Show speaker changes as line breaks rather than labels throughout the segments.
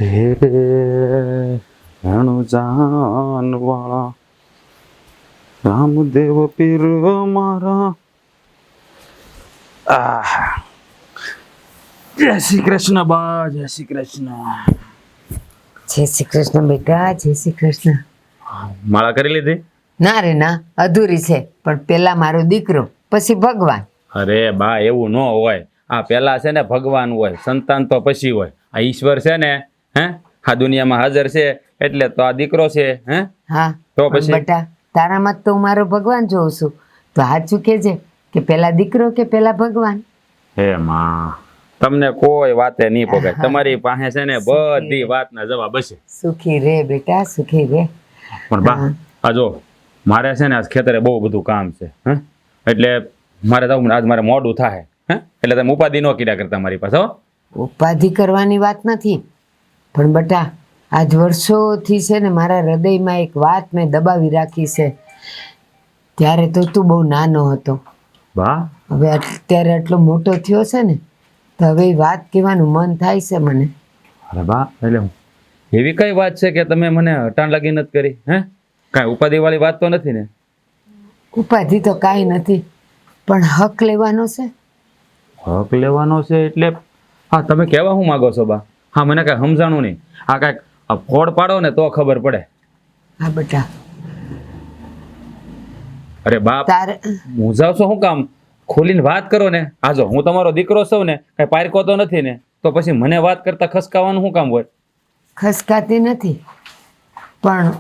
હે રણુ જાનવાળા રામદેવ પીર મારા. જય શ્રી કૃષ્ણ બા, જય શ્રી કૃષ્ણ.
જય શ્રી કૃષ્ણ બેટા, જય શ્રી કૃષ્ણ.
માળા કરી લીધી?
ના રે ના, અધૂરી છે. પણ પેલા મારો દીકરો, પછી ભગવાન.
અરે બા, એવું ન હોય. આ પેલા છે ને ભગવાન હોય, સંતાન તો પછી હોય. આ ઈશ્વર છે ને, હે, આ દુનિયામાં હાજર છે એટલે તો આ દીકરો છે. હે,
હા
તો
પણ
પછી
બેટા, તારામાં જ તો હું મારો ભગવાન જોઉં છું. તો સાચું કેજે કે પેલા દીકરો કે પેલા ભગવાન?
હે માં, તમને કોઈ વાતે નહીં પોગાય. તમારી પાસે છે ને બધી વાતના જવાબ હશે.
સુખી રે બેટા, સુખી રે.
પણ બા, આ જો મારે છે ને આજ ખેતરે બહુ બધું કામ છે. હે, એટલે મારે તો આજ મારે મોડું થાય. હે, એટલે તમે ઉપાધિ ન કર્યા કરતા મારી પાસે. હો,
ઉપાધિ કરવાની વાત નથી, પણ બેટા આજ વર્ષોથી છે ને મારા હૃદયમાં એક વાત મેં દબાવી રાખી છે. ત્યારે તો તું બહુ નાનો હતો.
બા,
હવે અત્યારે આટલો મોટો થયો છે ને, તો હવે એ વાત કહેવાનું મન થાય છે મને.
અરે બા, એટલે એવી કઈ વાત છે કે તમે મને હટાણ લાગી નથી કરી? હે, કાંઈ ઉપાધિ વાળી વાત તો નથી ને?
ઉપાધિ તો કાંઈ નથી, પણ હક લેવાનો છે.
હક લેવાનો છે એટલે? હા, તમે કહેવા શું માગો છો બા? હા, મને કાંઈ સમજાણું નહીં. આ કાંઈક ફોડ પાડો ને તો ખબર પડે.
હા બેટા,
અરે બાપ,
તારે
મૂંઝાવશો શું કામ? ખોલીને વાત કરો ને. આ જો હું તમારો દીકરો છું ને, કઈ પારકો તો નથી ને, તો પછી મને વાત કરતા ખસકાવાનું શું કામ હોય?
ખસકાતી નથી, પણ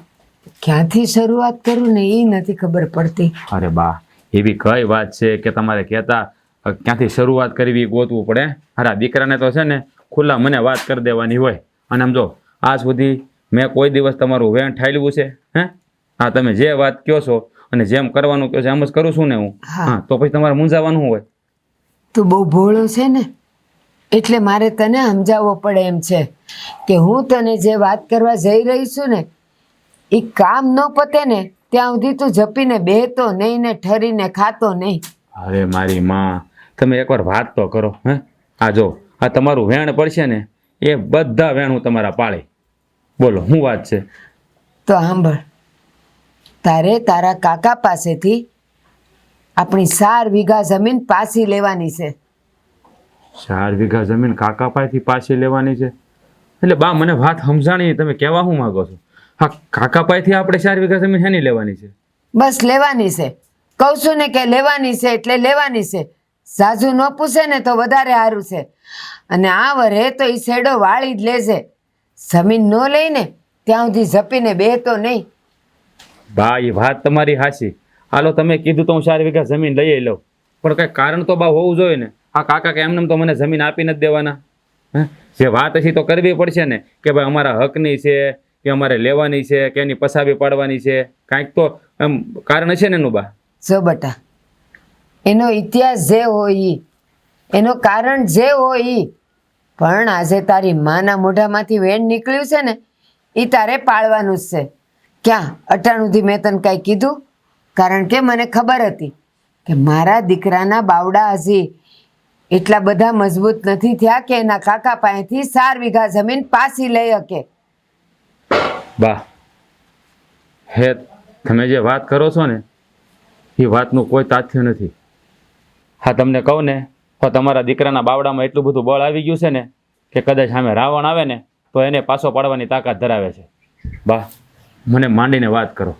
ક્યાંથી શરૂઆત કરું ને એ નથી ખબર પડતી.
અરે બા, એવી કઈ વાત છે કે તમારે કહેતા ક્યાંથી શરૂઆત કરવી ગોતવું પડે? અરે દીકરાને તો છે ને ખુલ્લા મને વાત કરી દેવાની હોય. અને આમ જો આજ સુધી મેં કોઈ દિવસ તમારું વેણ ઠાલવ્યું છે? હે, હા, તમે જે વાત કહો છો અને જેમ કરવાનું કહો છો એમ જ કરું છું ને હું. હા, તો પછી તમારે મૂંઝાવાનું હોય?
તું બહુ ભોળો છે ને, એટલે મારે તને સમજાવવો પડે એમ છે કે હું તને જે વાત કરવા જઈ રહી છું ને, એ કામ ન પતે ને ત્યાં સુધી તું જપીને બેહતો નહીં ને ઠરીને ખાતો નહીં.
અરે મારી માં, તમે એકવાર વાત તો કરો. હે, આ જો આ તમારું વેણ પડશે ને, એ બધા વેણ હું તમારા પાળી. બોલો શું વાત છે?
તો સાંભળ, તારે તારા કાકા પાસેથી આપણી 4 વીઘા જમીન પાછી લેવાની છે.
4 વીઘા જમીન કાકા પાસેથી પાછી લેવાની છે? એટલે બા, મને વાત સમજાણી. તમે કહેવા શું માંગો છો? હા, કાકા પાસેથી આપણે 4 વીઘા જમીન શેની લેવાની છે?
બસ લેવાની છે. કહું છું ને કે લેવાની છે એટલે લેવાની છે. સાજુ ન પૂછે ને તો વધારે સારું છે. અને આ વરે તો એ શેડો વાળી જ લેજે. જમીન ન લઈને ત્યાં સુધી જપીને બેહતો નહીં.
બા, એ વાત તમારી હાચી. હાલો, તમે કીધું તો હું 4 વીઘા જમીન લઈ લઉં, પણ કઈ કારણ તો બા હોવું જોઈએ ને. આ કાકા કે એમને તો મને જમીન આપી નથી દેવાના. હે, જે વાત હશે તો કરવી પડશે ને કે ભાઈ અમારા હકની છે કે અમારે લેવાની છે કે એની પસાવી પાડવાની છે. કાંઈક તો એમ કારણ હશે ને એનું બા.
જો બટા, એનો ઇતિહાસ જે હોય ઈ, એનો કારણ જે હોય ઈ, પણ આજે તારી માના મોઢામાંથી વેણ નીકળ્યું છે ને, એ તારે પાળવાનું જ છે. ક્યાં અટાણુંથી મેં તને કાંઈ કીધું? કારણ કે મને ખબર હતી કે મારા દીકરાના બાવડા હજી એટલા બધા મજબૂત નથી થયા કે એના કાકા પાસેથી 4 વીઘા જમીન પાછી લઈ શકે.
બા, હે, તમે જે વાત કરો છો ને એ વાતનું કોઈ તાથ્ય નથી. હા, તમને કહું ને તો તમારા દીકરાના બાવડામાં એટલું બધું બળ આવી ગયું છે ને કે કદાચ સામે રાવણ આવે ને તો એને પાછો પાડવાની તાકાત ધરાવે છે. બા, મને માંડીને વાત કરો.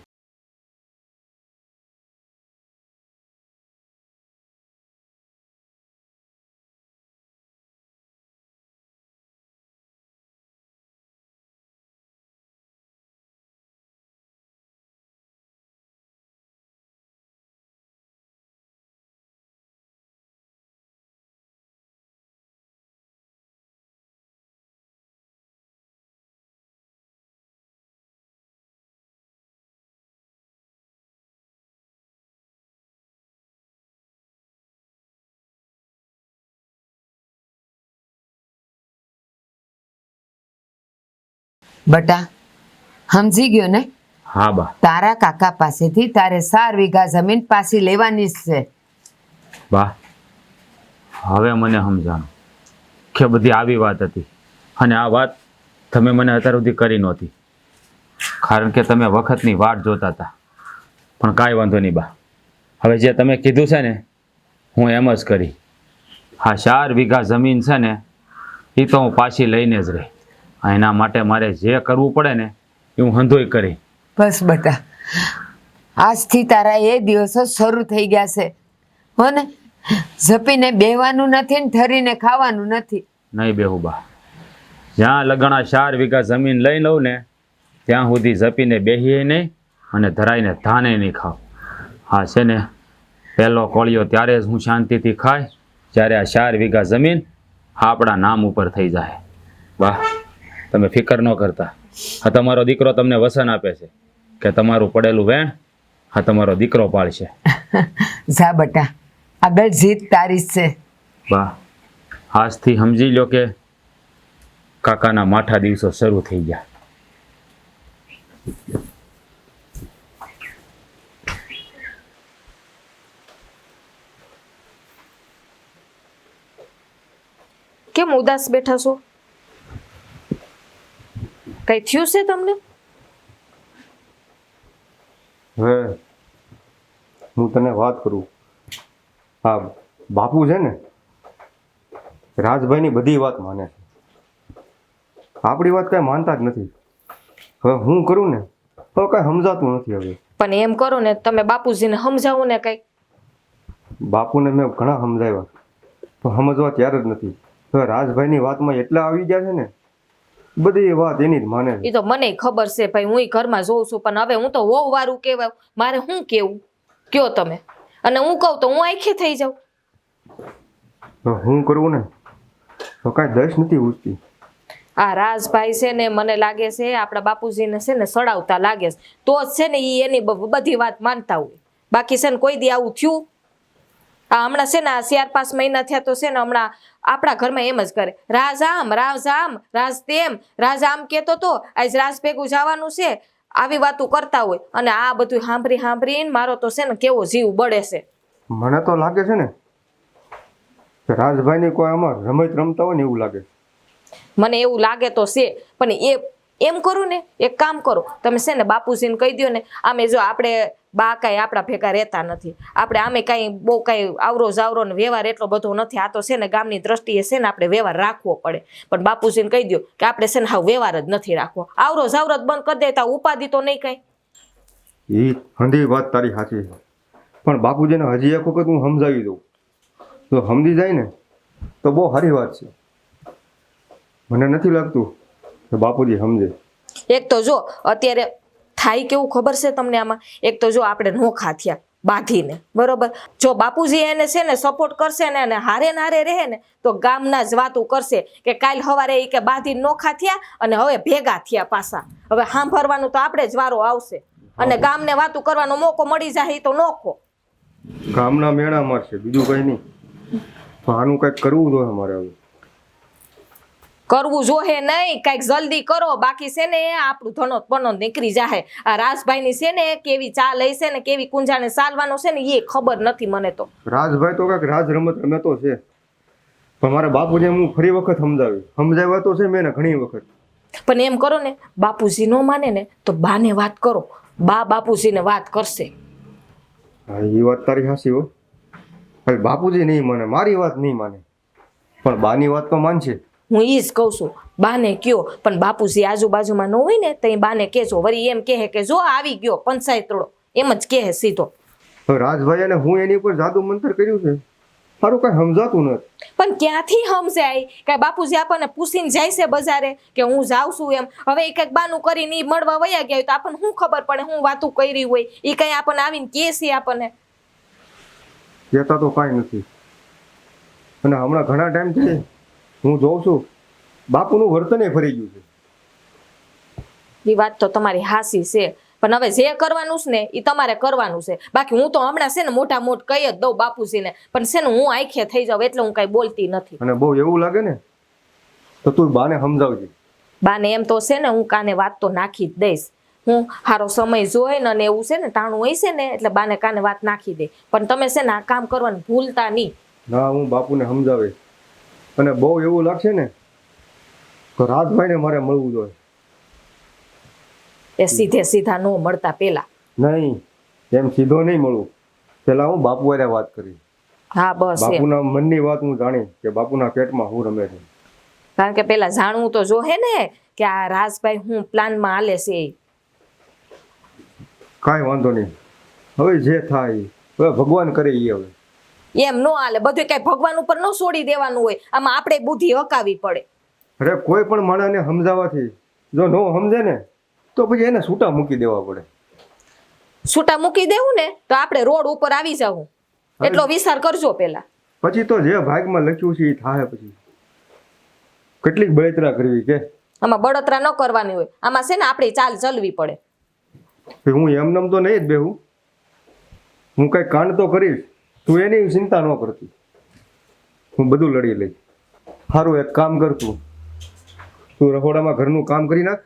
બટા, સમજી ગયો ને?
હા બા.
તારા કાકા પાસેથી તારે 4 વીઘા જમીન પાછી લેવાની જ છે.
બા, હવે મને સમજાણું કે બધી આવી વાત હતી અને આ વાત તમે મને અત્યાર સુધી કરી નહોતી, કારણ કે તમે વખતની વાટ જોતા હતા. પણ કાંઈ વાંધો નહીં બા, હવે જે તમે કીધું છે ને હું એમ જ કરી. હા, 4 વીઘા જમીન છે ને એ તો હું પાછી લઈને જ રહી. એના માટે મારે જે કરવું પડે ને એ હું હંધોય કરી.
બસ બેટા, આજથી તારા એ દિવસો શરૂ થઈ ગયા છે હો ને. ઝપીને બેહવાનું નથી ને ઠરીને ખાવાનું નથી.
નહીં બેહું બા, જ્યાં લગણા 4 વીઘા જમીન લઈ લઉં ને ત્યાં સુધી જપીને બેહીએ નહીં અને ધરાઈને ધાને નહીં ખાવ. હા છે ને, પહેલો કોળિયો ત્યારે જ હું શાંતિથી ખાય જ્યારે આ 4 વીઘા જમીન આપણા નામ ઉપર થઈ જાય. વાહ, તમે ફિકર ન કરતા. હા, તમારો દીકરો તમને વસન આપે છે કે તમારું પડેલું વેણ હા તમારો દીકરો પાળશે.
જા બેટા, આગળ જીત તારી જ છે.
વાહ, આજથી સમજી લો કે કાકાના માઠા દિવસો શરૂ થઈ ગયા.
કેમ ઉદાસ બેઠા છો? કઈ થયું છે તમને?
હવે હું તને વાત કરું. હા, બાપુ છે ને રાજભાઈની બધી વાત માને છે, આપણી વાત કાંઈ માનતા જ નથી. હવે હું કરું ને તો કાંઈ સમજાતું નથી. હવે
પણ એમ કરો ને, તમે બાપુજીને સમજાવો ને કઈ.
બાપુને મેં ઘણા સમજાવ્યા તો સમજવા તૈયાર જ નથી. હવે રાજભાઈની વાતમાં એટલા આવી ગયા છે ને, બધી વાત એની જ માને છે.
એ તો મને ખબર છે ભાઈ, હું ઘરમાં જોઉં છું. પણ હવે હું તો વહુ વારું કેવાય, મારે શું કેવું કયો તમે? અને હું કહું તો હું આખી થઈ જાઉં.
હવે હું કરવું ને તો કાંઈ દશ નથી ઉઠતી.
આ રાજભાઈ છે ને, મને લાગે છે આપણા બાપુજીને છે ને સડાવતા લાગે છે. તો જ છે ને એ એની બધી વાત માનતા હોય. બાકી છે ને કોઈ દી આવું થયું? આ હમણાં છે ને આ 4-5 મહિના થયા તો છે ને હમણાં આપણા ઘરમાં એમ જ કરે, રાજ આમ, રાજ આમ, રાજ તેમ, રાજ આમ કહેતો તો આજ રાજ ભેગું જવાનું છે, આવી વાતો કરતા હોય. અને આ બધું સાંભળીને મારો તો છે ને કેવો જીવ બળે છે.
મને તો લાગે છે ને કે રાજભાઈની કોઈ આમાં રમત રમતા હોય ને એવું લાગે.
મને એવું લાગે તો છે. પણ એમ કરું ને, એક કામ કરો તમે છે ને બાપુજીને કહી દો ને. આમે જો આપણે બા કાંઈ આપણા ભેગા રહેતા નથી, આપણે આમે કાંઈ બહુ કાંઈ આવરો જાવરો ને વ્યવહાર એટલો બધો નથી. આ તો છે ને ગામની દ્રષ્ટિએ છે ને આપણે વ્યવહાર રાખવો પડે. પણ બાપુજીને કહી દો કે આપણે છે ને હાવ વ્યવહાર જ નથી રાખવો, આવરો જાવરો જ બંધ કરી દેતા, ઉપાધિ તો નહીં કાંઈ.
એ હંધી વાત તારી સાચી છે, પણ બાપુજીને હજી એક વખત હું સમજાવી દઉં તો સમજી જાય ને તો બહુ સારી વાત છે. મને નથી લાગતું કે બાપુજી સમજે.
એક તો જો અત્યારે થાય કેવું ખબર છે તમને આમાં? એક તો જો આપણે નોખા થયા બાંધીને, બરોબર? જો બાપુજી એને છે ને સપોર્ટ કરશે ને અને હારે નારે રહે ને તો ગામના જ વાતું કરશે કે કાલ સવારે એ કે બાંધીને નોખા થયા અને હવે ભેગા થયા પાછા. હવે સાંભળવાનું તો આપણે જ વારો આવશે અને ગામને વાતું કરવાનો મોકો મળી જાય તો નોખો.
ગામના મેળા મારશે, બીજું કઈ નહીં. તો આનું કંઈક કરવું જોઈએ અમારે. હવે
કરવું જોહે નહીં, કઈક જલ્દી કરો, બાકી છે ને આપણું ધનોત પનોત નીકળી જાય. આ રાજભાઈની છે ને કેવી ચાલ લઈ છે ને કેવી કુંજાને ચાલવાનો છે ને એ ખબર નથી મને તો.
રાજભાઈ તો કાંઈક રાજ રમત રમેતો છે, પણ મારા બાપુને હું ફરી વખત સમજાવ્યા તો છે મેં ને ઘણી વખત.
પણ એમ કરો ને, બાપુજી ન માને ને તો બાને વાત કરો, બા બાપુજીને વાત કરશે.
હા, એ વાત તારી હાસી હો. બાપુજી નહીં માને, મારી વાત નહીં માને, પણ બાની વાત તો માનશે.
હું ઈ જ કહું છું, બાને કયો. પણ બાપુજી આજુબાજુમાં ન હોય ને તો બાને કહેજો. વળી એમ કહે કે જો આવી ગયો પંચાયત રોડો, એમ જ કહે સીધો.
રાજભાઈ અને હું એની ઉપર જાદુ મંતર કર્યું છે, સારું કઈ સમજાતું નથી.
પણ ક્યાંથી સમજાય? કઈ બાપુજી આપણને પૂછીને જાય છે બજારે કે હું જાઉં છું એમ? હવે એ કઈક બાનું કરીને ઈ મળવા વયા ગયા હોય તો આપણને શું ખબર પડે હું વાતું કરી હોય? એ કઈ આપણને આવીને કહે છે આપણને?
કહેતા તો કાંઈ નથી. અને હમણાં ઘણા ટાઈમથી હું જોઉં છું બાપુનું વર્તન ફરી ગયું છે.
એ વાત તો તમારી હાસી છે, પણ હવે જે કરવાનું છે ને એ તમારે કરવાનું છે. બાકી હું તો હમણાં છે ને મોટા મોટ કહી જ દઉં બાપુજીને, પણ છે ને હું આંખે થઈ જાઉં એટલે હું કઈ બોલતી નથી.
અને બહુ એવું લાગે ને તો તું બાને સમજાવજે.
બાને એમ તો છે ને હું કાને વાત તો નાખી જ દઈશ. હું સારો સમય જોઈ ને એવું છે ને ટાણું હોય છે ને એટલે બાને કાને વાત નાખી દે. પણ તમે છે ને આ કામ કરવાનું ભૂલતા નહીં.
ના, હું બાપુને સમજાવે. અને બહુ એવું લાગશે ને તો રાજભાઈને મારે મળવું જોઈએ.
એ સીધે સીધા ન મળતા પેલા.
નહીં, એમ સીધો નહીં મળું. પેલા હું બાપુ હારે વાત કરી.
હા બસ એમ.
બાપુના મનની વાત હું જાણી કે બાપુના પેટમાં હું રમે છે.
કારણ કે પેલા જાણવું તો જોહે ને કે આ રાજભાઈ હું પ્લાનમાં હાલે છે એ.
કાંઈ વાંધો નહીં, હવે જે થાય ઈ. હવે ભગવાન કરે ઈ. હવે
એમ નો હાલે, બધું કઈ ભગવાન ઉપર ન છોડી દેવાનું હોય, આમાં આપણે બુદ્ધિ હકાવી પડે.
અરે કોઈ પણ માણસને સમજાવવાથી જો ન સમજે ને તો પછી એને છૂટા મૂકી દેવા પડે.
છૂટા મૂકી દેવું ને તો આપણે રોડ ઉપર આવી જાવું, એટલો વિચાર કરજો પેલા.
પછી તો જે ભાગમાં લખ્યું છે એ થાય. પછી કેટલીક બળતરા કરવી કે
આમાં બળતરા ન કરવાની હોય, આમાં છે ને આપણી ચાલ ચલવી પડે.
હું એમનેમ તો નહીં જ બેહું, હું કઈ કાંડ તો કરીશ. તું એની ચિંતા ન કરતી, હું બધું લડી લઈશ. સારું એક કામ કર, તું રસોડામાં ઘરનું કામ કરી નાખ,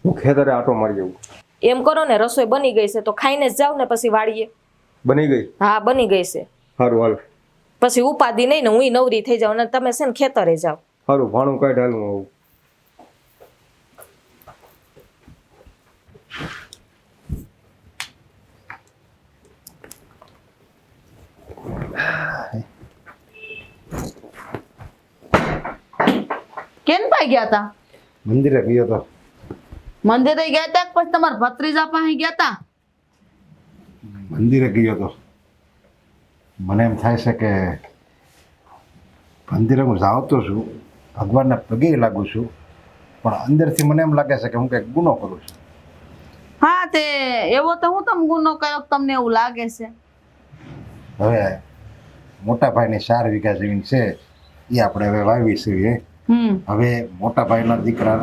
હું ખેતરે આટો મારી આવું.
એમ કરો ને, રસોઈ બની ગઈ છે તો ખાઈને જ જાવ ને પછી વાળીએ.
બની ગઈ?
હા બની ગઈ છે.
સારું હાલ.
પછી ઉપાધિ નહીં ને, હું નવરી થઈ જાઉં ને તમે છે ને ખેતરે જાવ.
સારું, ભાણું કાઢ, હાલ હું આવું.
કેમ પાઈ ગયા તા?
મંદિરે ગયો તો.
મંદિરે ગયા તા કે પછી તમારા ભત્રીજા પાસે ગયા તા?
મંદિરે ગયો તો. મને એમ થાય છે કે મંદિરે હું જાઉં તો છું, ભગવાનના પગે લાગુ છું, પણ અંદરથી મને એમ લાગે છે કે હું કંઈક ગુનો કરું છું.
હા તે એવો તો હું તમે ગુનો કર્યો કે તમને એવું લાગે છે?
હવે મોટા ભાઈની 4 વીઘા જમીન છે, એ આપણે હવે વાવી છીએ. હવે મોટા ભાઈના દીકરા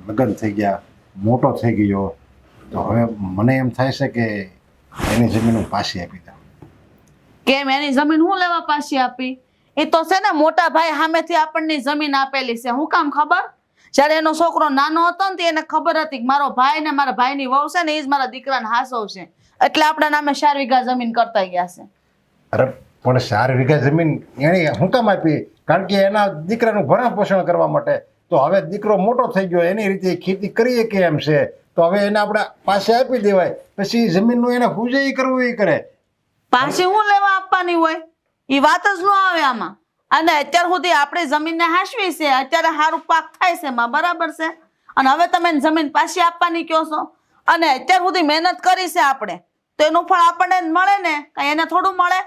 લગ્ન થઈ ગયા, મોટો થઈ ગયો, તો હવે મને એમ થાય છે કે એની જમીન હું પાછી આપી દઉં.
કેમ એની જમીન હું લેવા પાછી આપી? એ તો છે ને મોટા ભાઈ સામેથી આપણને જમીન આપેલી છે. હું કામ ખબર? જ્યારે એનો છોકરો નાનો હતો ને એને ખબર હતી કે મારો ભાઈ ને મારા ભાઈની વહુ છે ને એ જ મારા દીકરાને હાસવ છે, એટલે આપણા નામે 4 વીઘા જમીન કરતા ગયા છે.
અરે પણ 4 વીઘા જમીન એણે હું કામ આપી? કારણ કે એના દીકરાનું ભરણ પોષણ કરવા માટે. તો હવે દીકરો મોટો થઈ ગયો, એની રીતે ખેતી કરીએ કે એમ છે, તો હવે એને આપણે પાસે આપી દેવાય. પછી જમીનનું એને પૂજે કરવું એ કરે.
પાછી હું લેવા આપવાની હોય? એ વાત જ ન આવે આમાં. અને અત્યાર સુધી આપણે જમીનને હાંસવી છે, અત્યારે સારું પાક થાય છે એમાં, બરાબર છે? અને હવે તમે જમીન પાછી આપવાની કહો છો, અને અત્યાર સુધી મહેનત કરી છે આપણે, તો એનું ફળ આપણને મળે ને, કઈ એને થોડું મળે?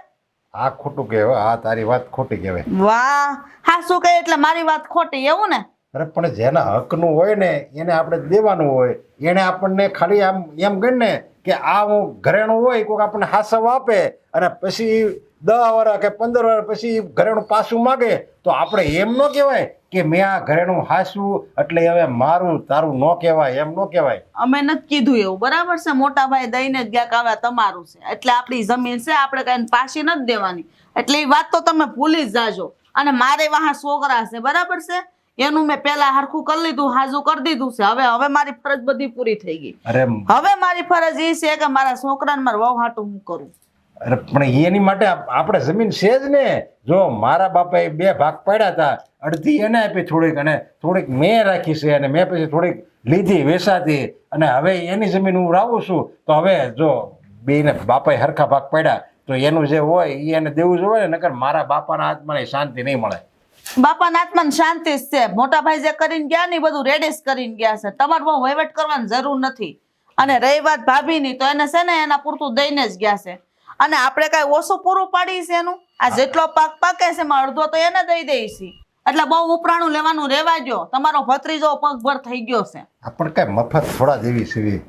આ ખોટું કહેવાય, આ તારી વાત ખોટી કહેવાય.
વાહ, હા શું કહે એટલે મારી વાત ખોટી એવું ને?
અરે પણ જેના હકનું હોય ને એને આપણે દેવાનું હોય. એને આપણને ખાલી આમ એમ ગણ ને કે આ હું ઘરેણું હોય, કોઈક આપણને હાસવ આપે અને પછી 10 વર્ષ કે 15 વર્ષ પછી ઘરેણું પાછું માગે, તો આપણે એમ ન કહેવાય કે મેં આ ઘરેણું હાસવું એટલે હવે મારું તારું ન કહેવાય, એમ ન કહેવાય.
અમે નથી કીધું એવું, બરાબર છે? મોટા ભાઈ દઈને જ ગયા કે હવે તમારું છે એટલે આપણી જમીન છે, આપણે કઈ પાછી નથી દેવાની. એટલે એ વાત તો તમે ભૂલી જ જાજો. અને મારે વાહ છોકરા છે, બરાબર છે? એનું મેં પેલા હરખું કરી લીધું, હાજુ કરી દીધું છે. હવે મારી ફરજ બધી પૂરી થઈ ગઈ.
અરે
હવે મારી ફરજ એ છે કે મારા છોકરાને મારા વહુ હાટું હું કરું.
અરે પણ એની માટે આપણે જમીન છે જ ને. જો મારા બાપાએ 2 ભાગ પાડ્યા હતા, અડધી એને આપી થોડીક, અને થોડીક મેં રાખી છે, અને મેં પછી થોડીક લીધી વેચાતી, અને હવે એની જમીન હું રાવું છું. તો હવે જો બેને બાપાએ હરખા ભાગ પાડ્યા તો એનું જે હોય એ એને દેવું જોઈએ ને, નકર મારા બાપાના આત્માને શાંતિ નહીં મળે.
બાપાના આત્માને શાંતિ જ છે. મોટા ભાઈ જે કરીને ગયા ને બધું રેડિસ કરીને ગયા છે, તમારે બહુ વહીવટ કરવાની જરૂર નથી. અને રહી વાત ભાભીની, તો એને છે ને એના પૂરતું દઈને જ ગયા છે. અને આપણે કઈ ઓછું પૂરું પાડી છે એનું? આ જેટલો પાક પાકે છે એમાં અડધો તો એને દઈ દઈશી. એટલે બહુ ઉપરાણું લેવાનું રેવા દો. તમારો ભત્રીજો પગભર થઈ ગયો છે.
આપણે કઈ મફત થોડા જેવી સીવી.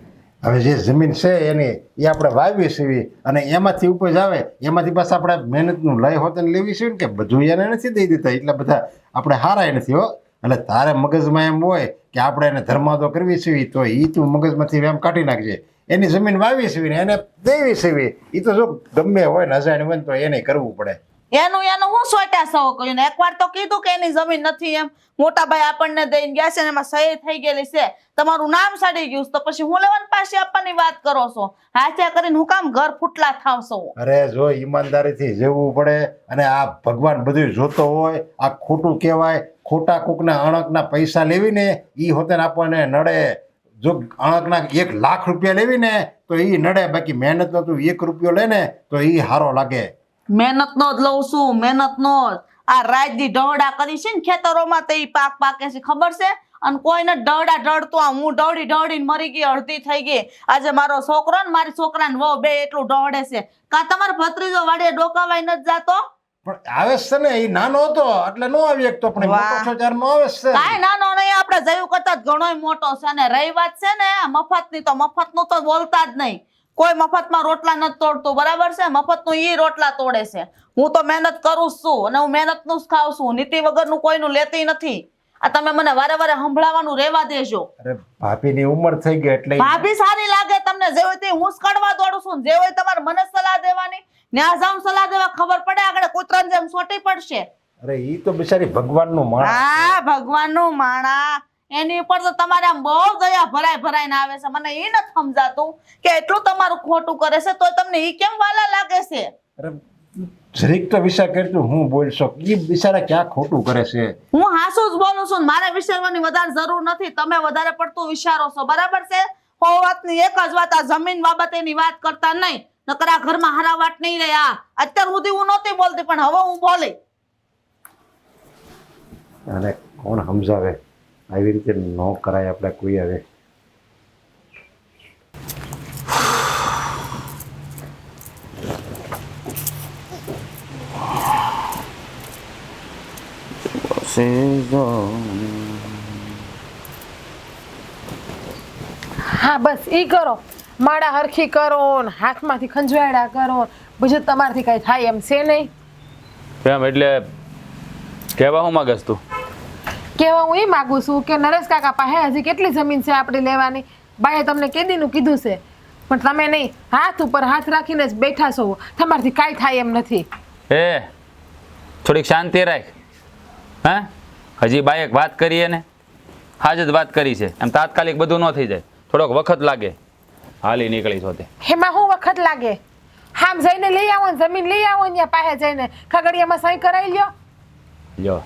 હવે જે જમીન છે એની એ આપણે વાવી સીવી, અને એમાંથી ઉપજ આવે એમાંથી બસ આપણે મહેનતનું લય હોત ને લેવી છે ને, કે બધું એને નથી દઈ દેતા. એટલા બધા આપણે હારાય નથી હો. એટલે તારે મગજમાં એમ હોય કે આપણે એને ધર્માદો કરવી સીવી, તો એ તું મગજમાંથી એમ કાઢી નાખજે. એની જમીન વાવી સીવી ને એને દેવી સીવી, એ તો જો ગમે હોય ને અજાણી હોય ને તો એને કરવું પડે.
એનું હું સોટા સવો કર્યું ને એકવાર તો કીધું કે એની જમીન નથી એમ મોટા ભાઈ આપણને દઈને ગયા છે ને એમાં સહી થઈ ગયેલી છે તમારું નામ સાડી ગયું છે, તો પછી હું લેવાની પાછી આપવાની વાત કરો છો? હાથે કરીને હું કામ ઘર ફૂટલા થાવશો?
અરે જો ઈમાનદારીથી જીવવું પડે, અને આ ભગવાન બધું જોતો હોય. આ ખોટું કહેવાય. ખોટા કોકના અણકના પૈસા લેવીને ઈ હોતે આપણને નડે. જો અણકના 1 લાખ રૂપિયા લેવીને તો ઈ નડે, બાકી મહેનતનો તું 1 રૂપિયો લે ને તો ઈ હારો લાગે.
મહેનતનો જ લઉં છું, મહેનતનો જ. આ રાજદી ઢવડા કરી છે ને ખેતરોમાં તો ઈ પાક પાકે છે ખબર છે, અને કોઈને ઢવડા ઢળતું આ હું ઢળીને મરી ગઈ, અડધી થઈ ગઈ. આજે મારો છોકરો ને મારી છોકરાને વહુ બે એટલું ઢળે છે. કાં તમારો ભત્રીજો વાડે ડોકાવાય નથી જાતો?
પણ આવે છે ને, ઈ નાનો હતો એટલે નો આવી શકતો, પણ ઈ મોટો છે ત્યારે નો આવે છે.
કાંઈ નાનો નહીં, આપણે જયું કરતા જ ઘણોય મોટો છે. અને રહી વાત છે ને મફતની, તો મફતનું તો બોલતા જ નહીં. કોઈ મફતમાં રોટલા નથી તોડતું, બરાબર છે? મફતનું ઈ રોટલા તોડે છે. હું તો મહેનત કરું છું અને હું મહેનતનું જ ખાઉં છું, નીતિ વગરનું કોઈનું લેતી નથી. આ તમે મને વારે વારે સંભળાવાનું રહેવા દેજો.
અરે ભાભીની ઉંમર થઈ ગઈ એટલે
ભાભી સારી લાગે તમને, જે હોય તે હું જ કડવા દોડું છું. જે હોય તમારે મને સલાહ દેવાની, ન્યા જાઉં સલાહ દેવા, ખબર પડે આગળ કૂતરાને જેમ સોટી પડશે.
અરે ઈ તો બિચારી ભગવાનનું માણસ.
હા, ભગવાનનું માણા. એની ઉપર તો તમારે આમ બહુ દયા ભરાઈને આવે છે. મને એ નથી સમજાતું કે એટલું તમારું ખોટું કરે છે તો તમને ઈ કેમ વાલા લાગે છે?
અરે જરીક તો વિચાર કરતું હું બોલશો, ઈ બિચારા ક્યાં ખોટું કરે છે?
હું હાસુ જ બોલું છું, મારે વિચારવાની વધારે જરૂર નથી. તમે વધારે પડતું વિચારો છો, બરાબર છે? હો વાતની એક જ વાત, આ જમીન બાબતેની વાત કરતા નહીં, નકર આ ઘરમાં હારા વાત નહીં રહે. અત્યાર સુધી હું નહોતી બોલતી, પણ હવે હું બોલી.
અને કોણ સમજાવે? આવી રીતે ન કરાય આપણે કોઈ. હવે
હા બસ ઈ કરો, માળા હરખી કરો ને હાથમાંથી ખંજવાળા કરો, બીજું તમારાથી કઈ થાય એમ છે નહીં.
કેમ એટલે કહેવા હું માંગસ તું?
કેવા હું એ માગું છું કે નરેશ કાકા પાસે હજી કેટલી જમીન છે આપણે લેવાની. બાએ તમને કેદીનું કીધું છે, પણ તમે નહીં, હાથ ઉપર હાથ રાખીને જ બેઠા છો. તમારાથી કાંઈ થાય એમ નથી.
એ થોડીક શાંતિ રાખ. હા, હજી બાઈક વાત કરીએ ને, હાજ જ વાત કરી છે, એમ તાત્કાલિક બધું ન થઈ જાય, થોડોક વખત લાગે. હાલી નીકળી છો તે
એમાં શું વખત લાગે? હામ જઈને લઈ આવો ને, જમીન લઈ આવો ને, પાસે જઈને ખગડિયામાં સહી કરાવી લ્યો.
જો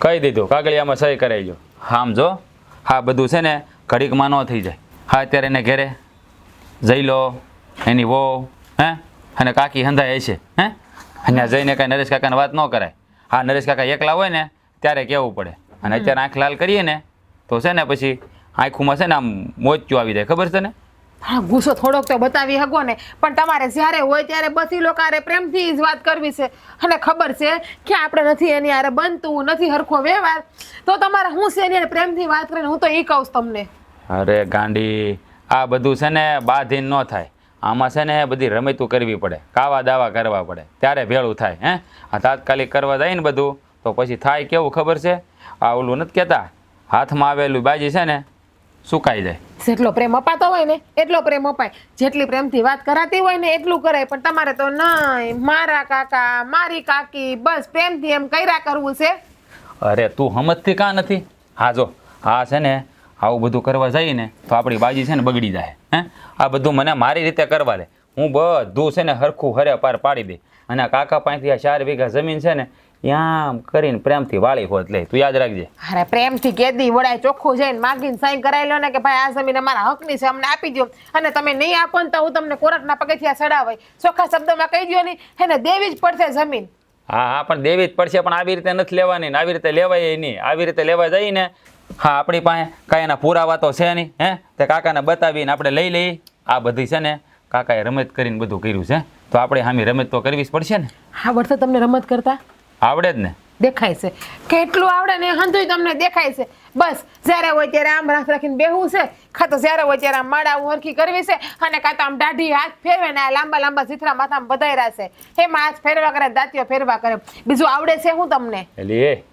કહી દીધું, કાગળિયામાં સહી કરાવી જો. આમ જો, હા બધું છે ને ઘડીકમાં ન થઈ જાય. હા અત્યારે એને ઘેરે જઈ લો, એની વહુ હે અને કાકી હંધાય છે હે, અહીંયા જઈને કાંઈ નરેશ કાકાને વાત ન કરાય. હા નરેશ કાકા એકલા હોય ને ત્યારે કહેવું પડે, અને અત્યારે આંખ લાલ કરીએ ને તો છે ને પછી આંખોમાં છે ને આમ મોચું આવી જાય, ખબર છે ને?
હા ગુસ્સો થોડોક તો બતાવી શકો ને, પણ તમારે જ્યારે હોય ત્યારે બધી લોકો હારે પ્રેમથી જ વાત કરવી છે. અને ખબર છે કે આપણે નથી એની હારે બનતું, નથી હરખો વ્યવહાર, તો તમારે હું છે એની હારે પ્રેમથી વાત કરીને હું તો એ કહું છું તમને.
અરે ગાંડી, આ બધું છે ને બાધીન ન થાય. આમાં છે ને બધી રમતું કરવી પડે, કાવા દાવા કરવા પડે, ત્યારે ભેળું થાય. હે આ તાત્કાલિક કરવા જાય ને બધું તો પછી થાય કેવું ખબર છે? આ ઓલું નથી કહેતા, હાથમાં આવેલું બાજી છે ને સુકાઈ જાય.
જેટલો પ્રેમ અપાતો હોય ને એટલો પ્રેમ અપાય, જેટલી પ્રેમથી વાત કરાતી હોય ને એટલું કરાય. પણ તમારે તો નહીં, મારા કાકા મારી કાકી, બસ પ્રેમથી એમ કર્યા કરવું છે.
અરે તું સમજતી કાં નથી? હા જો, હા છે ને આવું બધું કરવા જઈએ ને તો આપણી બાજી છે ને બગડી જાય. હે આ બધું મને મારી રીતે કરવા દે, હું બધું છે ને હરખું હરે પાર પાડી દે. અને કાકા પાસેથી આ 4 વીઘા જમીન છે ને આમ કરીને પ્રેમથી વાળી હોત લે, તું યાદ રાખજે.
અરે પ્રેમથી કેદી વડાય ચોખ્ખું જઈને માગીને સાઈન કરાવી લો ને કે ભાઈ આ જમીન અમારા હકની છે, અમને આપી દો. અને તમે નહીં આપો ને તો હું તમને કોર્ટના પગથિયા ચડાવાય. ચોખ્ખા શબ્દોમાં કહી દો નહીં, એને દેવી જ પડશે જમીન.
હા હા પણ દેવી જ પડશે, પણ આવી રીતે નથી લેવાની ને આવી રીતે લેવાય નહીં. આવી રીતે લેવા જઈએ ને, હા આપણી પાસે કાંઈ એના પુરાવા તો છે નહીં. હે તે કાકાને બતાવીને આપણે લઈ લઈએ. આ બધી છે ને કાકાએ રમત કરીને બધું કર્યું છે, તો આપણે સામે રમત તો કરવી જ પડશે ને.
આવડશે તમને રમત કરતા?
આવડે જ ને.
દેખાય છે કેટલું આવડે ને હંધુય તમને દેખાય છે. બસ જ્યારે હોય ત્યારે આમ રાખ રાખીને બેહવું છે, કાં તો જ્યારે હોય ત્યારે આમ માળા હરખી કરવી છે, અને કાં તો આમ દાઢી હાથ ફેરવે ને આ લાંબા લાંબા ચિત્રા માથામાં બધાયરા છે, એમાં હાથ ફેરવા કરે, દાંતીઓ ફેરવા કરે. બીજું આવડે છે હું તમને?
એટલે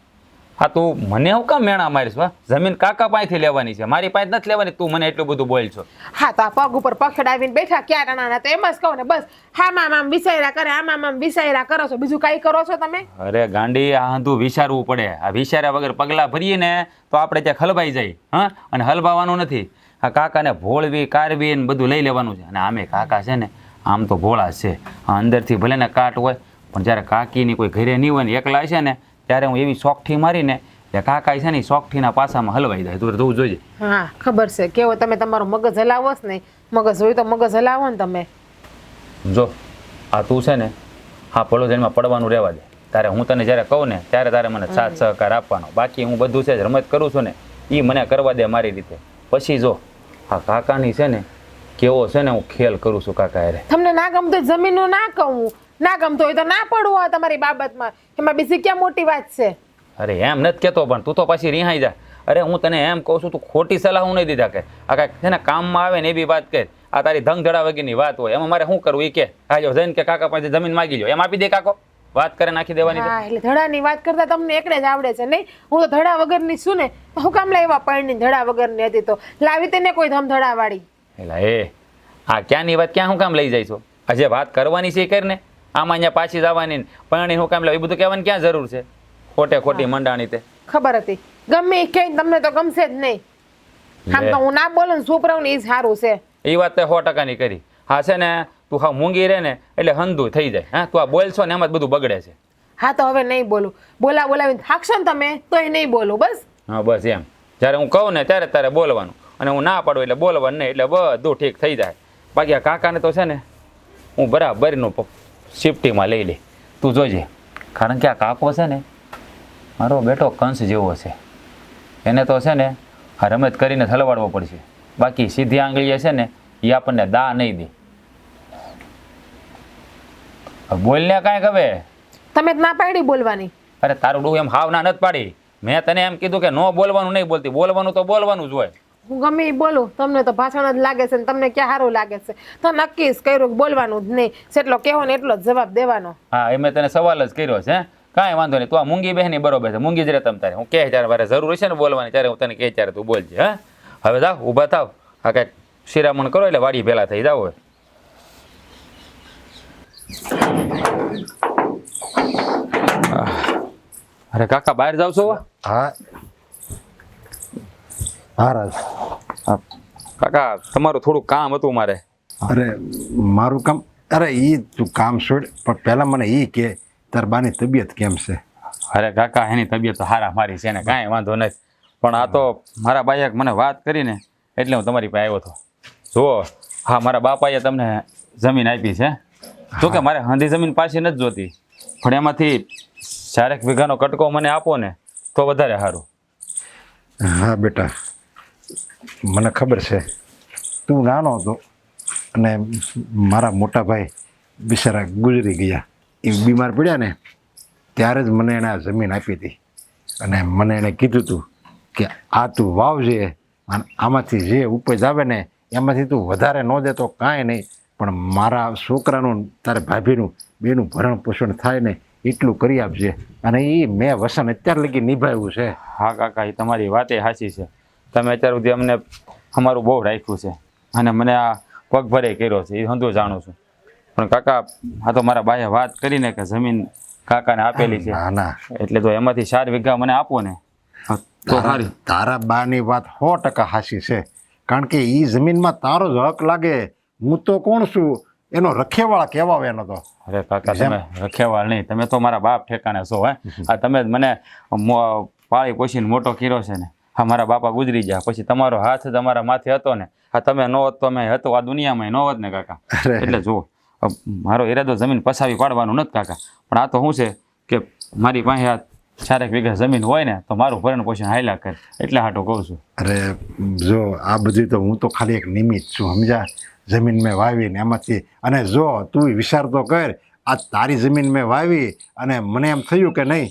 હા તું મને હું કામ મેણા મારીશ વા જમીન કાકા પાસેથી લેવાની છે, મારી પાસે નથી લેવાની. તું મને એટલું બધું બોલ છો.
હા તો આ પગ ઉપર પખડાવીને બેઠા ક્યાં નાના તો એમ જ કહો ને બસ. હા આમ વિચાર્યા કરે, આમ વિચાર્યા કરો છો, બીજું કાંઈ કરો છો તમે?
અરે ગાંડી, આ હંધું વિચારવું પડે. આ વિચાર્યા વગર પગલાં ભરીએ ને તો આપણે ત્યાં હલવાઈ જાય. હા, અને હલવાવાનું નથી. આ કાકાને ભોળવી કારવી ને બધું લઈ લેવાનું છે. અને આમે કાકા છે ને આમ તો ભોળા જ છે. આ અંદરથી ભલે ને કાટ હોય, પણ જ્યારે કાકીની કોઈ ઘરે નહીં હોય ને એકલા છે ને ત્યારે હું એવી શોખથી મારીને એટલે કાકા છે ને શોખઠીના પાસામાં હલવાઈ જાય. તું જોવું જોઈએ.
હા ખબર છે કેવો તમે તમારું મગજ હલાવો જ નહીં. મગજ હોય તો મગજ હલાવો ને તમે.
જો આ તું છે ને હા પડોશીમાં પડવાનું રહેવા દે. તારે હું તને જ્યારે કહું ને ત્યારે તારે મને સાથ સહકાર આપવાનો. બાકી હું બધું છે રમત કરું છું ને એ મને કરવા દે મારી રીતે. પછી જો આ કાકાની છે ને કેવો છે ને હું ખેલ કરું છું કાકા હારે.
તમને ના ગમતું હોય જમીનનું ના કહું, ના ગમતું હોય તો ના પડવું હોય તમારી બાબતમાં. એમાં બીજી ક્યાં મોટી વાત છે?
અરે એમ નથી કહેતો, પણ તું તો પાછી રિહાઈ જા. અરે હું તને એમ કહું છું, તું ખોટી સલાહ હું નહીં દીધા કે આ કાંઈક છે ને કામમાં આવે ને એવી વાત કર. આ તારી ધંધડા વગેરેની વાત હોય એમાં મારે શું કરવું એ કે હાજો જઈને કે કાકા પાસે જમીન માગી લો એમ આપી દે કાકો. વાત કરે નાખી દેવાની.
હા એટલે ધડાની વાત કરતા તમને એકને જ આવડે છે નહીં? હું તો ધડા વગરની છું ને, તો હું કામ લાવ્યા પૈણી ધડા વગરની હતી તો લાવી તેને કોઈ ધમધડા વાળી.
એટલે એ આ ક્યાંની વાત ક્યાં હું કામ લઈ જાય છો? આ જે વાત કરવાની છે એ કર ને. આમાં અહીંયા પાછી જવાની પરણી હું કામ લાવી એ બધું કહેવાની ક્યાં જરૂર છે? ખોટે ખોટી મંડાણી તે
ખબર હતી ગમે એ કઈ તમને તો ગમશે જ નહીં. આમ તો હું ના બોલું ને છોકરાઓ ને એ સારું છે.
એ વાત તે 100%ની કરી. હા છે ને તું હા મૂંગી રહે ને એટલે હંધું થઈ જાય. હા તું આ બોલશો ને એમાં જ બધું બગડે છે.
હા તો હવે નહીં બોલું. બોલાવીને થાકશો ને તમે તો એ નહીં બોલું બસ.
હા બસ એમ. જ્યારે હું કહું ને ત્યારે તારે બોલવાનું, અને હું ના પાડું એટલે બોલવાનું નહીં, એટલે બધું ઠીક થઈ જાય. બાકી આ કાકાને તો છે ને હું બરાબરનું શિફ્ટીમાં લઈ લે. તું જોજે, કારણ કે આ કાકો છે ને મારો બેટો કંસ જેવો છે. એને તો છે ને આ રમત કરીને હલવાડવો પડશે. બાકી સીધી આંગળીએ છે ને એ આપણને દા નહીં દે. બોલને કાંઈક હવે.
તમે જ ના પાડી બોલવાની.
અરે તારું ડું એમ હાવ ના નથી પાડી. મેં તને એમ કીધું કે નો બોલવાનું નહીં બોલતી, બોલવાનું તો બોલવાનું જ હોય.
હું ગમે એ બોલું તમને તો ભાષણ જ લાગે છે ને તમને ક્યાં સારું લાગે છે તો નક્કી જ કર્યું કે બોલવાનું જ નહીં. જેટલો કહેવો ને એટલો જ જવાબ દેવાનો.
હા એ મેં તને સવાલ જ કર્યો છે. કાંઈ વાંધો નહીં. તું આ મૂંગી બહેની બરોબર છે, મૂંગી જ રહે તમ તારે. હું કહે ત્યારે મારે જરૂર હશે ને બોલવાની ત્યારે હું તને કહે ત્યારે તું બોલજે. હા હવે જાઓ ઊભા થાવ. આ કાંઈક શિરામણ કરો એટલે વાડી ભેલા થઈ જાવ. અરે કાકા બહાર જાવ છો?
હા હા રાજ.
કાકા તમારું થોડું કામ હતું મારે.
અરે મારું કામ? અરે એ તું કામ છોડ, પણ પહેલાં મને એ કે તાર બાની તબિયત કેમ છે?
અરે કાકા એની તબિયત તો હારા મારી છે ને, કાંઈ વાંધો નથી. પણ આ તો મારા બાઈએ મને વાત કરીને એટલે હું તમારી પાસે આવ્યો હતો. જુઓ હા મારા બાપાએ તમને જમીન આપી છે. જો કે મારે હંધી જમીન પાછી નથી જોતી, પણ એમાંથી 4 વીઘાનો કટકો મને આપો ને તો વધારે સારું.
હા બેટા, મને ખબર છે તું નાનો હતો અને મારા મોટા ભાઈ બિચારા ગુજરી ગયા. એ બીમાર પડ્યા ને ત્યારે જ મને એણે આ જમીન આપી હતી. અને મને એણે કીધું હતું કે આ તું વાવજે અને આમાંથી જે ઉપજ આવે ને એમાંથી તું વધારે ન દે તો કાંઈ નહીં, પણ મારા છોકરાનું તારે ભાભીનું બેનું ભરણ પોષણ થાય ને એટલું કરી આપજે. અને એ મેં વસન અત્યાર લગી નિભાવ્યું છે.
હા કાકા એ તમારી વાત એ સાચી છે. તમે અત્યાર સુધી અમને અમારું બહુ રાખ્યું છે અને મને આ પગભરે કર્યો છે એ હંધું જાણું છું. પણ કાકા આ તો મારા બાએ વાત કરીને કે જમીન કાકાને આપેલી છે,
ના ના
એટલે તો એમાંથી 4 વીઘા મને આપો ને તો સારી.
તારા બાની વાત 100% સાચી છે, કારણ કે એ જમીનમાં તારો જ હક લાગે. હું તો કોણ છું? એનો રખેવાળ કહેવાય એનો તો.
અરે કાકા તમે રખેવાળ નહીં, તમે તો મારા બાપ ઠેકાણે છો. હે આ તમે જ મને પાળી પોષીને મોટો કર્યો છે ને. હા મારા બાપા ગુજરી ગયા પછી તમારો હાથ જ અમારા માથે હતો ને. હા તમે નો હોત તો અમે હતો આ દુનિયામાં નો હોત ને કાકા. એટલે જુઓ મારો ઈરાદો જમીન પસાવી પાડવાનું નથી કાકા, પણ આ તો શું છે કે મારી પાસે આ 4 વીઘા જમીન હોય ને તો મારું ભરણ પોષણ હાલ્યા કરે એટલે હાટો કહું છું.
અરે જો આ બધી તો હું તો ખાલી એક નિમિત્ત છું, સમજા? જમીન મેં વાવીને એમાંથી, અને જો તું વિચાર તો કર, આ તારી જમીન મેં વાવી અને મને એમ થયું કે નહીં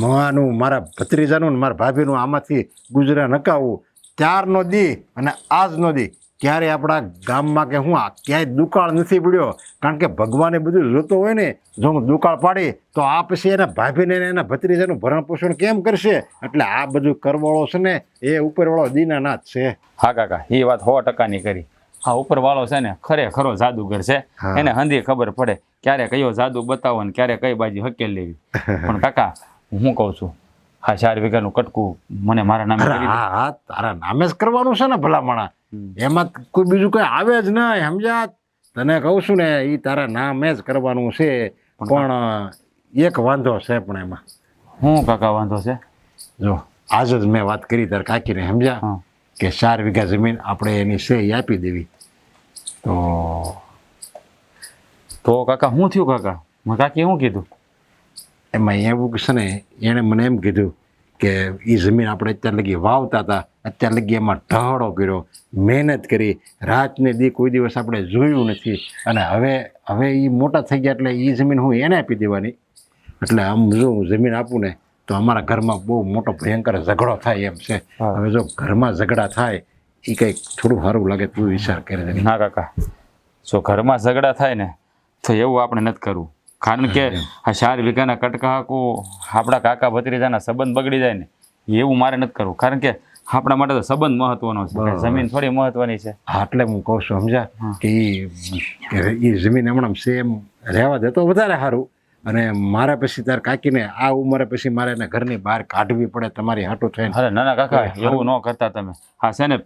માનું મારા ભત્રીજાનું ને મારા ભાભીનું આમાંથી ગુજરાન નકાવું ત્યારનો દી અને આજનો દી ક્યારે આપણા ગામમાં કે હું ક્યાંય દુકાળ નથી પડ્યો. કારણ કે ભગવાને બધું જોતો હોય ને, જો હું દુકાળ પાડી તો આ પછી એના ભાભીને ને એના ભત્રીજાનું ભરણ પોષણ કેમ કરશે? એટલે આ બધું કરવાળો છે ને એ ઉપરવાળો દીનાનાથ છે.
હા કાકા, એ વાત 100%ની કરી. હા, ઉપરવાળો છે ને ખરેખરો જાદુગર છે.
હા.
એને હંધી ખબર પડે ક્યારે કયો જાદુ બતાવો ને ક્યારે કઈ બાજુ હકેલ લેવી. પણ કાકા, હું કહું છું, હા 4 વીઘાનું કટકું મને મારા નામે
અરે
કરી દે.
હા હા, તારા નામે જ કરવાનું છે ને ભલામણા. એમાં કોઈ બીજું કઈ આવે જ નહીં, સમજ્યા? તને કહું છું ને, એ તારા નામે જ કરવાનું છે. પણ એક વાંધો છે. પણ એમાં
હું કાકા વાંધો છે?
જો આજ જ મેં વાત કરી તાર કાકીને, સમજ્યા?
હા.
કે 4 વીઘા જમીન આપણે એની સહી આપી દેવી.
તો કાકા શું થયું કાકા? મેં કાકી શું કીધું?
એમાં એવું છે ને, એણે મને એમ કીધું કે એ જમીન આપણે અત્યાર લગી વાવતા હતા, અત્યાર લગી એમાં ઢહડો કર્યો, મહેનત કરી, રાતને દી કોઈ દિવસ આપણે જોયું નથી. અને હવે એ મોટા થઈ ગયા એટલે એ જમીન હું એને આપી દેવાની. એટલે આમ જો હું જમીન આપું ને તો અમારા ઘરમાં બહુ મોટો ભયંકર ઝઘડો થાય એમ છે.
હા.
હવે જો ઘરમાં ઝઘડા થાય એ કંઈક થોડું સારું લાગે, તું વિચાર કરે છે.
ના કાકા, જો ઘરમાં ઝઘડા થાય ને તો એવું આપણે નથી કરવું. કારણ કે આ 4 વીઘાના કટકા હાકું આપણા કાકા ભત્રીજાના સંબંધ બગડી જાય ને, એવું મારે નથી કરવું. કારણ કે આપણા માટે તો સંબંધ મહત્વનો છે,
બરાબર.
જમીન થોડી મહત્વની છે.
હા, એટલે હું કહું છું, સમજ્યા? કે એ જમીન હમણાં સેમ રહેવા દે તો વધારે સારું. અને મારે પછી તાર કાકીને આ ઉંમરે પછી મારે એને ઘરની બહાર કાઢવી પડે તમારી હાટું થઈને.
અરે ના ના કાકા, એવું ન કરતા તમે. હા છે ને,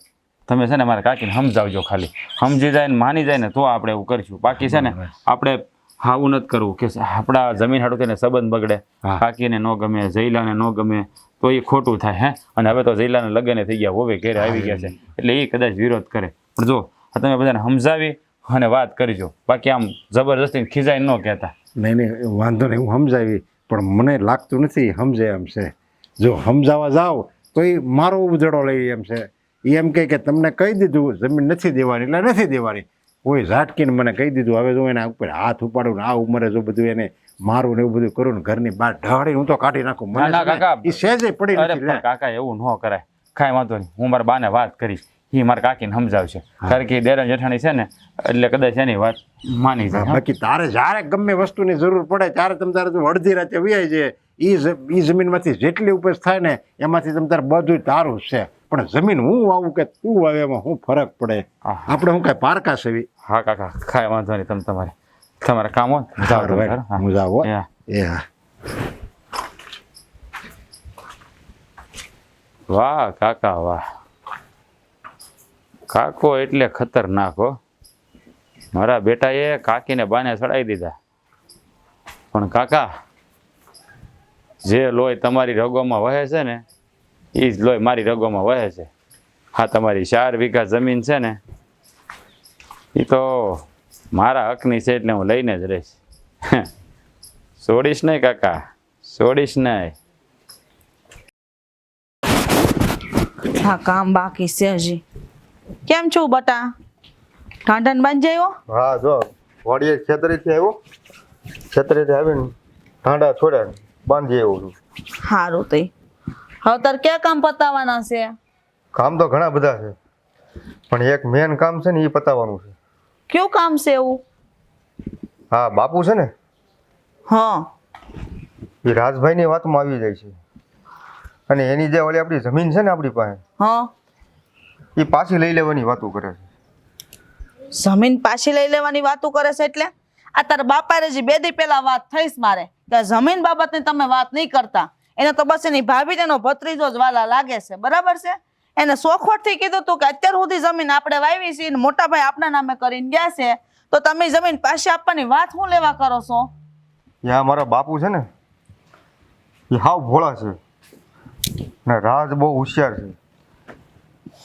તમે છે ને મારા કાકીને સમજાવજો. ખાલી સમજી જાય ને માની જાય ને તો આપણે એવું કરીશું. બાકી છે ને આપણે આવું નથી કરવું કે આપણા જમીન હાટું થઈને સંબંધ બગડે,
હા.
કાકીને ન ગમે, જયલાને ન ગમે તો એ ખોટું થાય. હે, અને હવે તો જયલાને લગ્ન થઈ ગયા, હોવે ઘેરે આવી ગયા છે, એટલે એ કદાચ વિરોધ કરે. પણ જો આ તમે બધાને સમજાવી અને વાત કરજો. બાકી આમ જબરજસ્તી ખીજાઈ ન કહેતા.
નહીં નહીં, વાંધો નહીં, હું સમજાવી. પણ મને લાગતું નથી સમજે એમ છે. જો સમજાવવા જાઓ તો એ મારો ઉજળો લઈ એમ છે. એ એમ કહે કે તમને કહી દીધું જમીન નથી દેવાની એટલે નથી દેવાની. કોઈ ઝાટકીને મને કહી દીધું. હવે જો એના ઉપર હાથ ઉપાડું ને આ ઉંમરે જો બધું એને મારું ને એવું બધું કરું ને ઘરની બહાર ઢાળી હું તો કાઢી નાખું.
ના, ના, કાકા.
એ સહેજે પડી
અરે
નથી.
પણ કાકા એવું ન કરાય. કાંઈ વાંધો નહીં, હું મારા બાને વાત કરીશ, એ મારા કાકીને સમજાવશે. કારણ કે દેરાણી જેઠાણી છે ને એટલે કદાચ એની વાત માની જાય. હા.
બાકી તારે જ્યારે ગમે વસ્તુની જરૂર પડે ત્યારે તમે તારે તું અડધી રાતે વ્યાય છે. એ જમીનમાંથી જેટલી ઉપજ થાય ને એમાંથી તમે તારે બધું તારું જ છે. પણ જમીન હું વાવું કે તું વાવે એમાં શું ફરક પડે?
હા.
આપણે હું કાંઈ પારકા સેવી.
હા કાકા, કાંઈ વાંધો નહીં. તમારે કામ હોય ને જાઓ તમે ઘરે. હા.
હું જાઉં હો.
એ હા.
એ હા.
વાહ કાકા વાહ, કાકો એટલે ખતરનાક હો. મારા બેટાએ કાકીને બાને ચડાવી દીધા. પણ કાકા, જે લોહી તમારી રગોમાં વહે છે ને એ જ લોહી મારી રગોમાં વહે છે. હા, તમારી 4 વીઘા જમીન છે ને એ તો મારા હકની છે એટલે હું લઈને જ રહીશ. છોડીશ નહીં કાકા, છોડીશ નહીં.
હા, કામ બાકી છે હજી. કેમ છું બટા? ઠાંડન બાંધી આવ્યો?
હા, જો વાડીએ ખેતરેથી આવ્યો, ખેતરેથી આવીને ઠાંડા છોડ્યા, બાંધી આવ્યો છું.
સારું તઈ. હવે તાર ક્યાં કામ પતાવવાના છે?
કામ તો ઘણા બધા છે, પણ એક મેન કામ છે ને એ પતાવવાનું છે.
કયું કામ છે એવું?
હા, બાપુ છે ને
હા.
એ રાજભાઈની વાતમાં આવી જાય છે. અને એની જે ઓલી આપણી જમીન છે ને આપણી પાસે,
હા,
એ પાછી લઈ લેવાની વાતો કરે છે.
જમીન પાછી લઈ લેવાની વાતો કરે છે એટલે? આ તારા બાપાએ જે 2 દી પહેલા વાત થઈશ મારે કે જમીન બાબતની તમે વાત નહીં કરતા. એને તો બસ એની ભાભી તેનો ભત્રીજો જ વાલા લાગે છે, બરાબર છે? એને સોખવટથી કીધું હતું કે અત્યાર સુધી જમીન આપણે વાવી છે ને મોટા ભાઈ આપણા નામે કરીને ગયા છે, તો તમે જમીન પાછી આપવાની વાત શું લેવા કરો છો?
ત્યાં મારા બાપુ છે ને એ હાવ ભોળા છે ને રાજ બહુ હોશિયાર છે.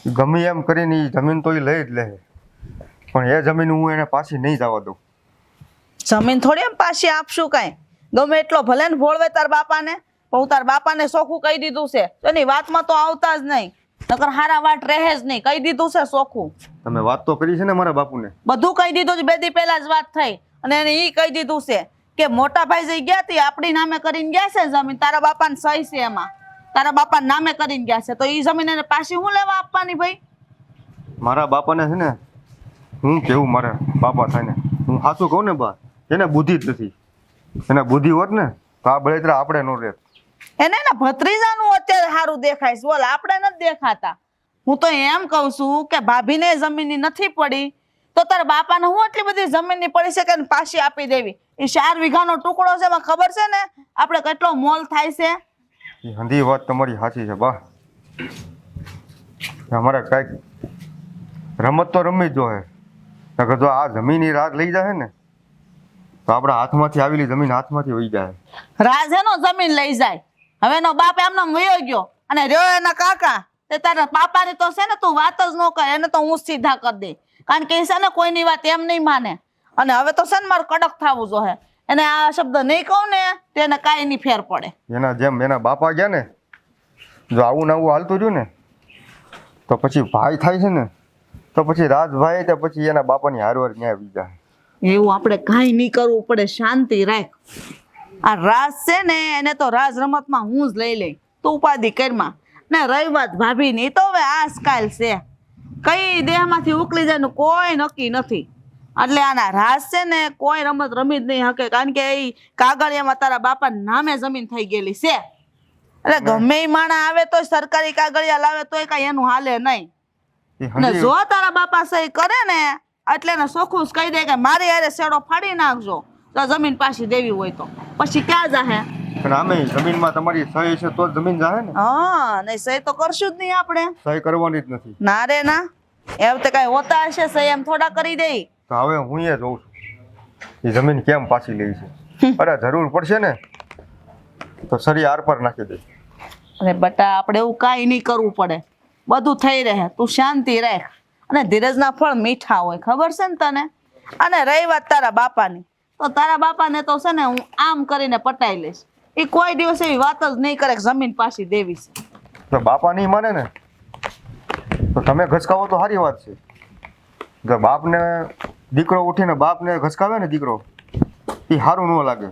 ઈ ગમે એમ કરીને એ જમીન તો એ લઈ જ લે, પણ એ જમીન હું એને પાછી નહીં જવા દઉં.
જમીન થોડી એમ પાછી આપશું કાંઈ. ગમે એટલો ભલે ને ભોળવે તાર બાપાને, પણ હું તાર બાપાને સોખું કહી દીધું છે, તો એની વાતમાં તો આવતા જ નહીં. નકર હારા વાટ રહે જ નહીં. કહી દીધું છે સોખું.
તમે વાત તો કરી છે ને મારા બાપુને?
બધું કહી દીધું છે. 2 દી પહેલા જ વાત થઈ અને એને ઈ કહી દીધું છે કે મોટા ભાઈ જઈ ગયા તે આપણી નામે કરીને ગયા છે જમીન, તારા બાપાને સહી છે એમાં, તારા બાપા નામે કરીને ગયા છે, તો ઈ જમીન એને પાછી હું લેવા આપવાની ભાઈ?
મારા બાપાને છે ને હું કેવું મારે બાપા થાય ને હું સાચું કહું ને બા એને બુદ્ધિ જ નથી. એને બુદ્ધિ હોત ને તો આ બળેતરા આપણે નો રહેત.
એને એના ભત્રીજાનું અત્યારે સારું દેખાય છે, બોલ આપણે નથી દેખાતા. હું તો એમ કહું છું કે ભાભીને જમીનની નથી પડી તો તારા બાપાને હું એટલી બધી જમીનની પડી છે કે પાછી આપી દેવી. એ 4 વીઘાનો ટુકડો છે, એમાં ખબર છે ને આપણે કેટલો મોલ થાય છે.
એ હંધી વાત તમારી સાચી છે બા. અમારે કાંઈક રમત તો રમવી જ જોઈએ. નકર જો આ જમીનની રાત લઈ જાય ને તો આપણા હાથમાંથી આવેલી જમીન હાથમાંથી વહી જાય.
રાજ એનો જમીન લઈ જાય. હવે એનો બાપ એમને વયો ગયો અને રહ્યો એના કાકા. તે તારા પાપાની તો છે ને તું વાત જ ન કર, એને તો હું સીધા કરી દે. કારણ કે એ છે ને કોઈની વાત એમ નહીં માને. અને હવે તો છે ને મારે કડક થવું જોઈએ. એને આ શબ્દ નહીં કહું ને તેને કાંઈ નહીં ફેર પડે.
એના જેમ એના બાપા ગયા ને, જો આવું ને આવું હાલતું રહ્યું ને તો પછી ભાઈ થાય છે ને તો પછી રાજભાઈ તે પછી એના બાપાની હારવાર ન્યાય આવી જાય.
એવું આપણે કાંઈ નહીં કરવું પડે, શાંતિ રાખ. આ રાજ છે ને એને તો રાજ રમતમાં હું જ લઈ લઈ, તું ઉપાધિ કરમાં. ને રહી વાત ભાભીની તો હવે આજકાલ છે, કઈ દેહમાંથી ઉકળી જાય નું કોઈ નક્કી નથી. એટલે આના રાજ છે ને કોઈ રમત રમી જ નહીં શકે, કારણ કે એ કાગળિયામાં તારા બાપા નામે જમીન થઈ ગયેલી છે. એટલે ગમે એ માણા આવે તો સરકારી કાગળિયા લાવે તોય કઈ એનું હાલે નહીં. ને જો તારા બાપા સહી કરે ને એટલે એને સોખું જ કહી દે કે મારી હારે શેડો ફાડી નાખજો તો જમીન પાછી દેવી હોય તો પછી ક્યાં જાહે.
પણ આમે જમીનમાં તમારી સહી છે તો જ જમીન જાહે ને.
હા, નહીં સહી તો કરશું જ નહીં આપણે.
સહી કરવાની જ નથી.
ના રે ના, એમ તો કઈ હોતા હશે સહી એમ થોડા કરી દે.
તો હવે હું એ જોઉં છું એ જમીન કેમ પાછી લે છે. અરે જરૂર પડશે ને તો સરી આર પર નાખી દે.
અરે બટા આપણે એવું કાંઈ નહીં કરવું પડે, બધું થઈ રહે, તું શાંતિ રાખ. અને ધીરજના ફળ મીઠા હોય, ખબર છે ને તને. અને રહી વાત તારા બાપાની, તો તારા બાપાને તો છે ને હું આમ કરીને પટાઈ લઈશ. એ કોઈ દિવસ એવી વાત જ નહીં કરે કે જમીન પાછી દેવી છે.
તો બાપા નહીં માને ને તો તમે ઘસકાવો તો સારી વાત છે. જો બાપને દીકરો ઉઠીને બાપને ઘસકાવે ને દીકરો એ સારું ન લાગે.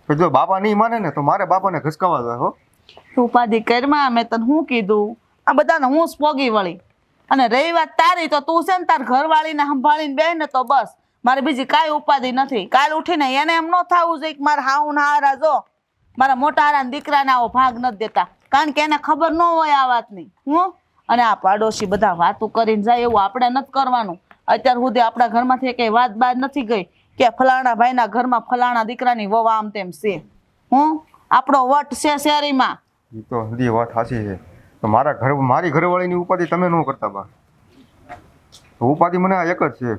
તો જો બાપા નહીં માને ને તો મારે બાપાને ઘસકાવા જોઈએ હો.
ઉપાધિ કરમાં મેં તને શું કીધું, આ બધાને હું જ પોગી વળી. અને રહી વાત તારી તો તું છે ને તાર ઘરવાળીને સંભાળીને બે ને તો બસ, મારે બીજી કાંઈ ઉપાધિ નથી. કાલ ઉઠીને એને એમ ન થવું જોઈએ કે મારે હાઉ ના હારા જો મારા મોટા હારા દીકરાને આવો ભાગ નથી દેતા, કારણ કે એને ખબર ન હોય આ વાતની. હું અને આ પાડોશી બધા વાતું કરીને જાય એવું આપણે નથી કરવાનું. અત્યાર સુધી આપણા ઘરમાંથી કઈ વાત બાદ નથી ગઈ કે ફલાણા ભાઈના ઘરમાં ફલાણા દીકરાની વહુ આમ તેમ છે. હું આપણો વટ છે શેરીમાં.
એ તો હજી વાત સાચી છે. તો મારી ઘરવાળીની ઉપાધિ તમે ન કરતા બા. ઉપાધિ મને આ એક જ છે,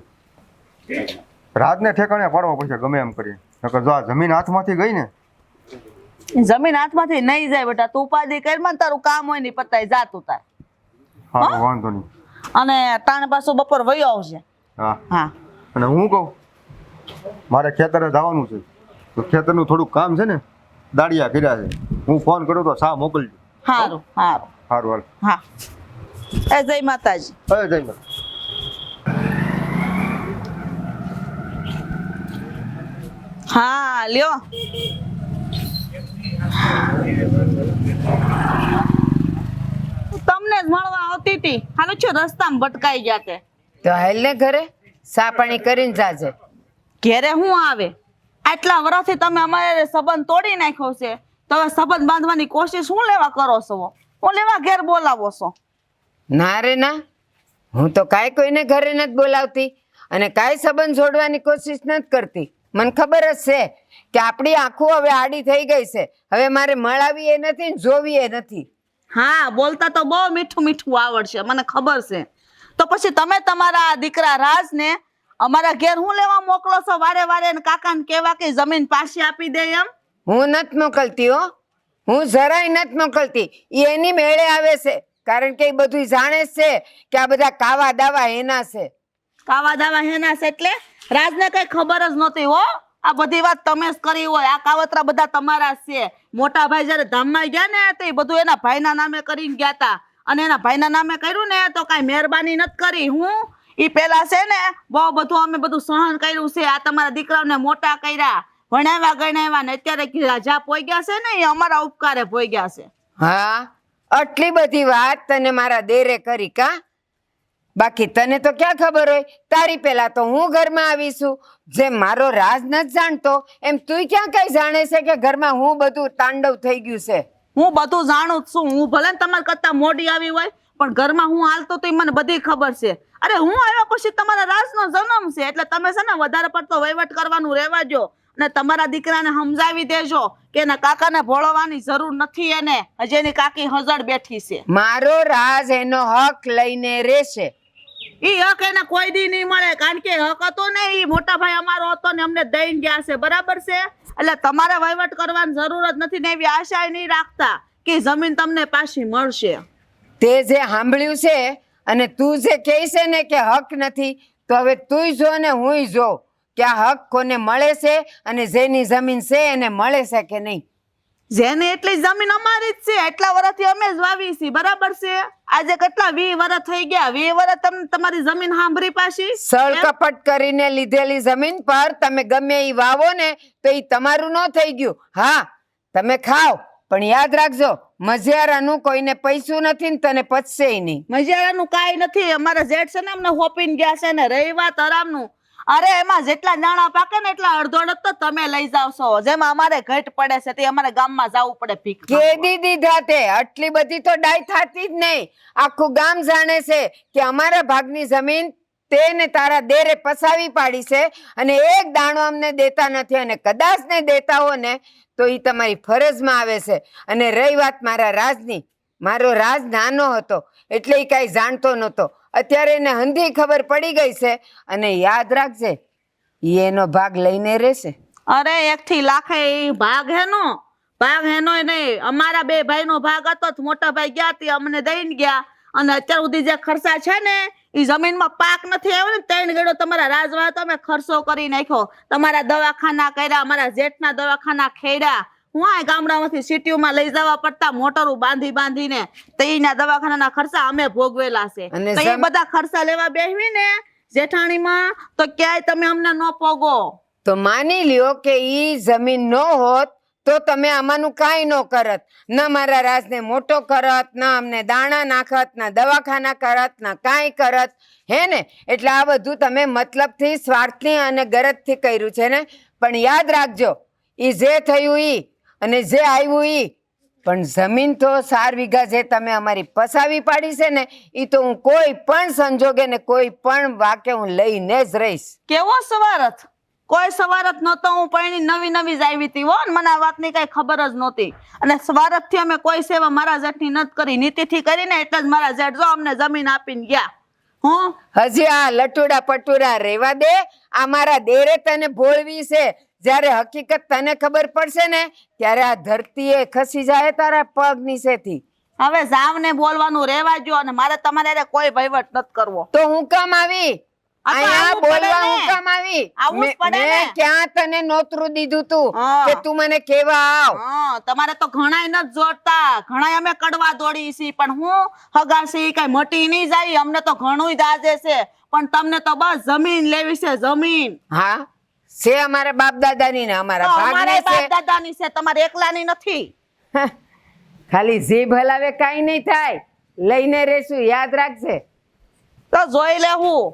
રાજને ઠેકાણે પાડવો પડશે ગમે એમ કરી. નકર જો આ જમીન હાથમાંથી ગઈ ને.
જમીન હાથમાંથી નહીં જાય બેટા, તું ઉપાધિ કરમાં તારું કામ હોય ને પતાય જાતું તાર.
હા વાંધો નહીં.
અને તાણે પાછું બપોર વયો આવશે.
હા
હા.
અને હું કહું મારે ખેતરે જવાનું છે તો ખેતરનું થોડુંક કામ છે ને દાડિયા કર્યા છે. હું ફોન કરું તો સા મોકલજો.
સારું સારું
સારું હાલ.
હા. એ જય માતાજી.
જય માતા.
હા લ્યો. તમને જ મળવા આવતી હતી, હાલો છો રસ્તામાં ભટકાઈ ગયા તે.
તો હાલ ને ઘરે સા પાણી કરીને જાજે.
ઘેરે હું આવે, આટલા વર્ષથી તમે અમારે સંબંધ તોડી નાખ્યો છે તો હવે સંબંધ બાંધવાની કોશિશ શું લેવા કરો છો? હું લેવા ઘેર બોલાવો છો?
ના રે ના, હું તો કાંઈ કોઈને ઘરે નથી બોલાવતી અને કાંઈ સંબંધ જોડવાની કોશિશ નથી કરતી. મને ખબર જ છે કે આપણી આંખો હવે આડી થઈ ગઈ છે. હવે મારે મળાવી એ નથી ને જોવી એ નથી.
હા, બોલતા તો બહુ મીઠું મીઠું આવડશે, મને ખબર છે. તો પછી તમે તમારા દીકરા રાજને અમારા ઘેર હું લેવા મોકલો છો વારે વારે ને કાકાને કહેવા કે જમીન પાછી આપી દે એમ?
હું નથી મોકલતી હો, હું જરાય નથી મોકલતી. એ એની મેળે આવે છે, કારણ કે એ બધું જાણે છે કે આ બધા કાવા દાવા એના છે.
કાવા દાવા હેના છે એટલે રાજને કઈ ખબર જ નહોતી હો. આ બધી વાત તમે જ કરી હોય, આ કાવતરા બધા તમારા જ છે. મોટા ભાઈ જયારે ધામમાં ગયા ને તો એ બધું એના ભાઈના નામે કરીને ગયા હતા, અને એના ભાઈના નામે કર્યું ને તો કઈ મહેરબાની નથી કરી. હું ઈ પેલા છે ને બહુ બધું અમે બધું સહન કર્યું છે. આ તમારા દીકરાઓને મોટા કર્યા, ભણાવ્યા ગણાવ્યા ને અત્યારે રાજા પોગ્યા છે ને એ અમારા ઉપકારે પોગ્યા છે.
હા, આટલી બધી વાત તને મારા દેરે કરી કા? બાકી તને તો ક્યાં ખબર હોય, તારી પહેલા તો હું ઘરમાં આવીશું. જે મારો રાજ નથી જાણતો એમ તું ક્યાં કઈ જાણે છે કે ઘરમાં હું બધું તાંડવ થઈ ગયું છે?
હું બધું જાણું જ છું. હું ભલે ને તમારા કરતા મોડી આવી હોય પણ ઘરમાં હું હાલતો તો મને બધી ખબર છે. અરે હું આવ્યા પછી તમારા રાજનો જન્મ છે એટલે તમે છે ને વધારે પડતો વહીવટ કરવાનું રહેવા દો અને તમારા દીકરાને સમજાવી દેજો કે એના કાકાને ભોળવવાની જરૂર નથી. એને હજી એની કાકી હજળ બેઠી છે.
મારો રાજ એનો હક લઈને રહેશે.
ઈ હક એને કોઈ દી નહીં મળે કારણ કે હક હતો ને ઈ મોટા ભાઈ અમારો હતો ને અમને દઈને ગયા છે. બરાબર છે? એટલે તમારે વહીવટ કરવાની જરૂર જ નથી ને એવી આશા નહીં રાખતા કે જમીન તમને પાછી મળશે.
તે જે સાંભળ્યું છે અને તું જે કહે છે ને કે હક નથી, તો હવે તુંય જો ને હુંય જો કે આ હક કોને મળે છે અને જેની જમીન છે એને મળે છે કે નહીં.
જેને એટલી જમીન અમારી જ છે. એટલા વર્ષથી અમે જ વાવી છીએ. બરાબર છે? આજે કેટલા 20 વર્ષ થઈ ગયા. 20 વર્ષ તમને તમારી જમીન સાંભળી પાછી.
સળ કપટ કરીને લીધેલી જમીન પર તમે ગમે એ વાવો ને તો એ તમારું ન થઈ ગયું. હા, તમે ખાઓ પણ યાદ રાખજો મજિયારાનું કોઈને પૈસું નથી ને તને પચશે નહીં.
મજાનું કાંઈ નથી. અમારા જેઠ છે ને અમને હોપીને ગયા છે ને રહી વાત આરામનું. અરે એમાં જેટલા નાણાં પાકે ને એટલા અડધોડ તો તમે લઈ જાવ છો. જેમાં અમારે ઘટ પડે છે તે અમારે ગામમાં જવું પડે ભીખ માંગવા.
કેદી દીધા તે? આટલી બધી તો ડાય થતી જ નહીં. આખું ગામ જાણે છે કે અમારા ભાગની જમીન તેને તારા દેરે પસાવી પાડી છે અને એક દાણો અમને દેતા નથી. અને કદાચ ને દેતા હો ને તો એ તમારી ફરજમાં આવે છે. અને રહી વાત મારા રાજની, મારો રાજ નાનો હતો એટલે એ કાંઈ જાણતો નહોતો. અત્યારે એને હંધી ખબર પડી ગઈ છે અને યાદ રાખજે ઈ એનો ભાગ લઈને રહેશે.
અરે 1 થી લાખે ઈ ભાગ હેનો નહીં. અમારા 2 ભાઈનો ભાગ હતો તો મોટા ભાઈ ગયા તે અમને દઈને ગયા. અને અત્યાર સુધી જે ખર્ચા છે ને ઈ જમીનમાં પાક નથી આવ્યો ને 3 ગેડો તમારા રાજવા તો અમે ખર્ચો કરી નાખ્યો. તમારા દવાખાના કર્યા, અમારા જેઠના દવાખાના ખેડ્યા. હું આ ગામડામાંથી સિટીઓમાં લઈ જવા પડતા મોટરું બાંધીને તઈના દવાખાનાના ખર્ચા અમે ભોગવેલા છે.
અને
તો એ બધા ખર્ચા લેવા બેહવી ને જેઠાણીમાં તો ક્યાંય તમે અમને ન પોગો.
તો માની લ્યો કે ઈ જમીન ન હોત તો તમે આમાંનું કાંઈ ન કરત. ન મારા રાજને મોટો કરત, ન અમને દાણા નાખત, ન દવાખાના કરત, ન કાંઈ કરત. હે ને? એટલે આ બધું તમે મતલબથી, સ્વાર્થથી અને ગરજથી કર્યું છે ને. પણ યાદ રાખજો ઈ જે થયું ઈ અને જે આવ્યું ઈ, પણ જમીન તો 4 વીઘા જે તમે અમારી પસાવી પાડી છે ને ઈ તો હું કોઈ પણ સંજોગે ને કોઈ પણ વાકે હું લઈને જ રહીશ.
કેવો સવારથ? કોઈ સવારથ નહોતો. હું પૈણી નવી જ આવી હતી હો ને મને આ વાતની કઈ ખબર જ નહોતી. અને સવારથથી અમે કોઈ સેવા મારા જેઠની નથી કરી. નીતિથી કરીને એટલે જ મારા જેઠ જો અમને જમીન આપીને ગયા. હું
હજી આ લટુડા પટુડા રેવા દે. આ મારા દેરે તને ભોળવી છે. જ્યારે હકીકત તને ખબર પડશે ને ત્યારે આ ધરતી એ ખસી જાય તારા પગ નીચેથી.
હવે જાવને બોલવાનું રહેવા દ્યો અને મારે તમારે હારે કોઈ વહીવટ નથી કરવો.
તો હું કામ આવી અહીંયા
આવવું પડે
બોલવા?
ને.
હું કામ આવી?
આવવું જ પડે ને.
મેં ક્યાં તને નોતરું દીધું તું
હા.
કે તું મને કેવા આવ?
હા, તમારે તો ઘણાય નથી જોડતા. ઘણાય અમે કડવા દોડી છીએ પણ હું હગાસી કઈ મટી નહીં જાય. અમને તો ઘણું દાજે છે પણ તમને તો બસ જમીન લેવી છે. જમીન
હા છે અમારા બાપ દાદાની ને અમારા
અમારે
ભાગની
બાપ
છે.
દાદાની છે, તમારે એકલાની નથી.
ખાલી જીભ હલાવે કાંઈ નહીં થાય. લઈને રહેશું, યાદ રાખજે.
તો જોઈ લેવું.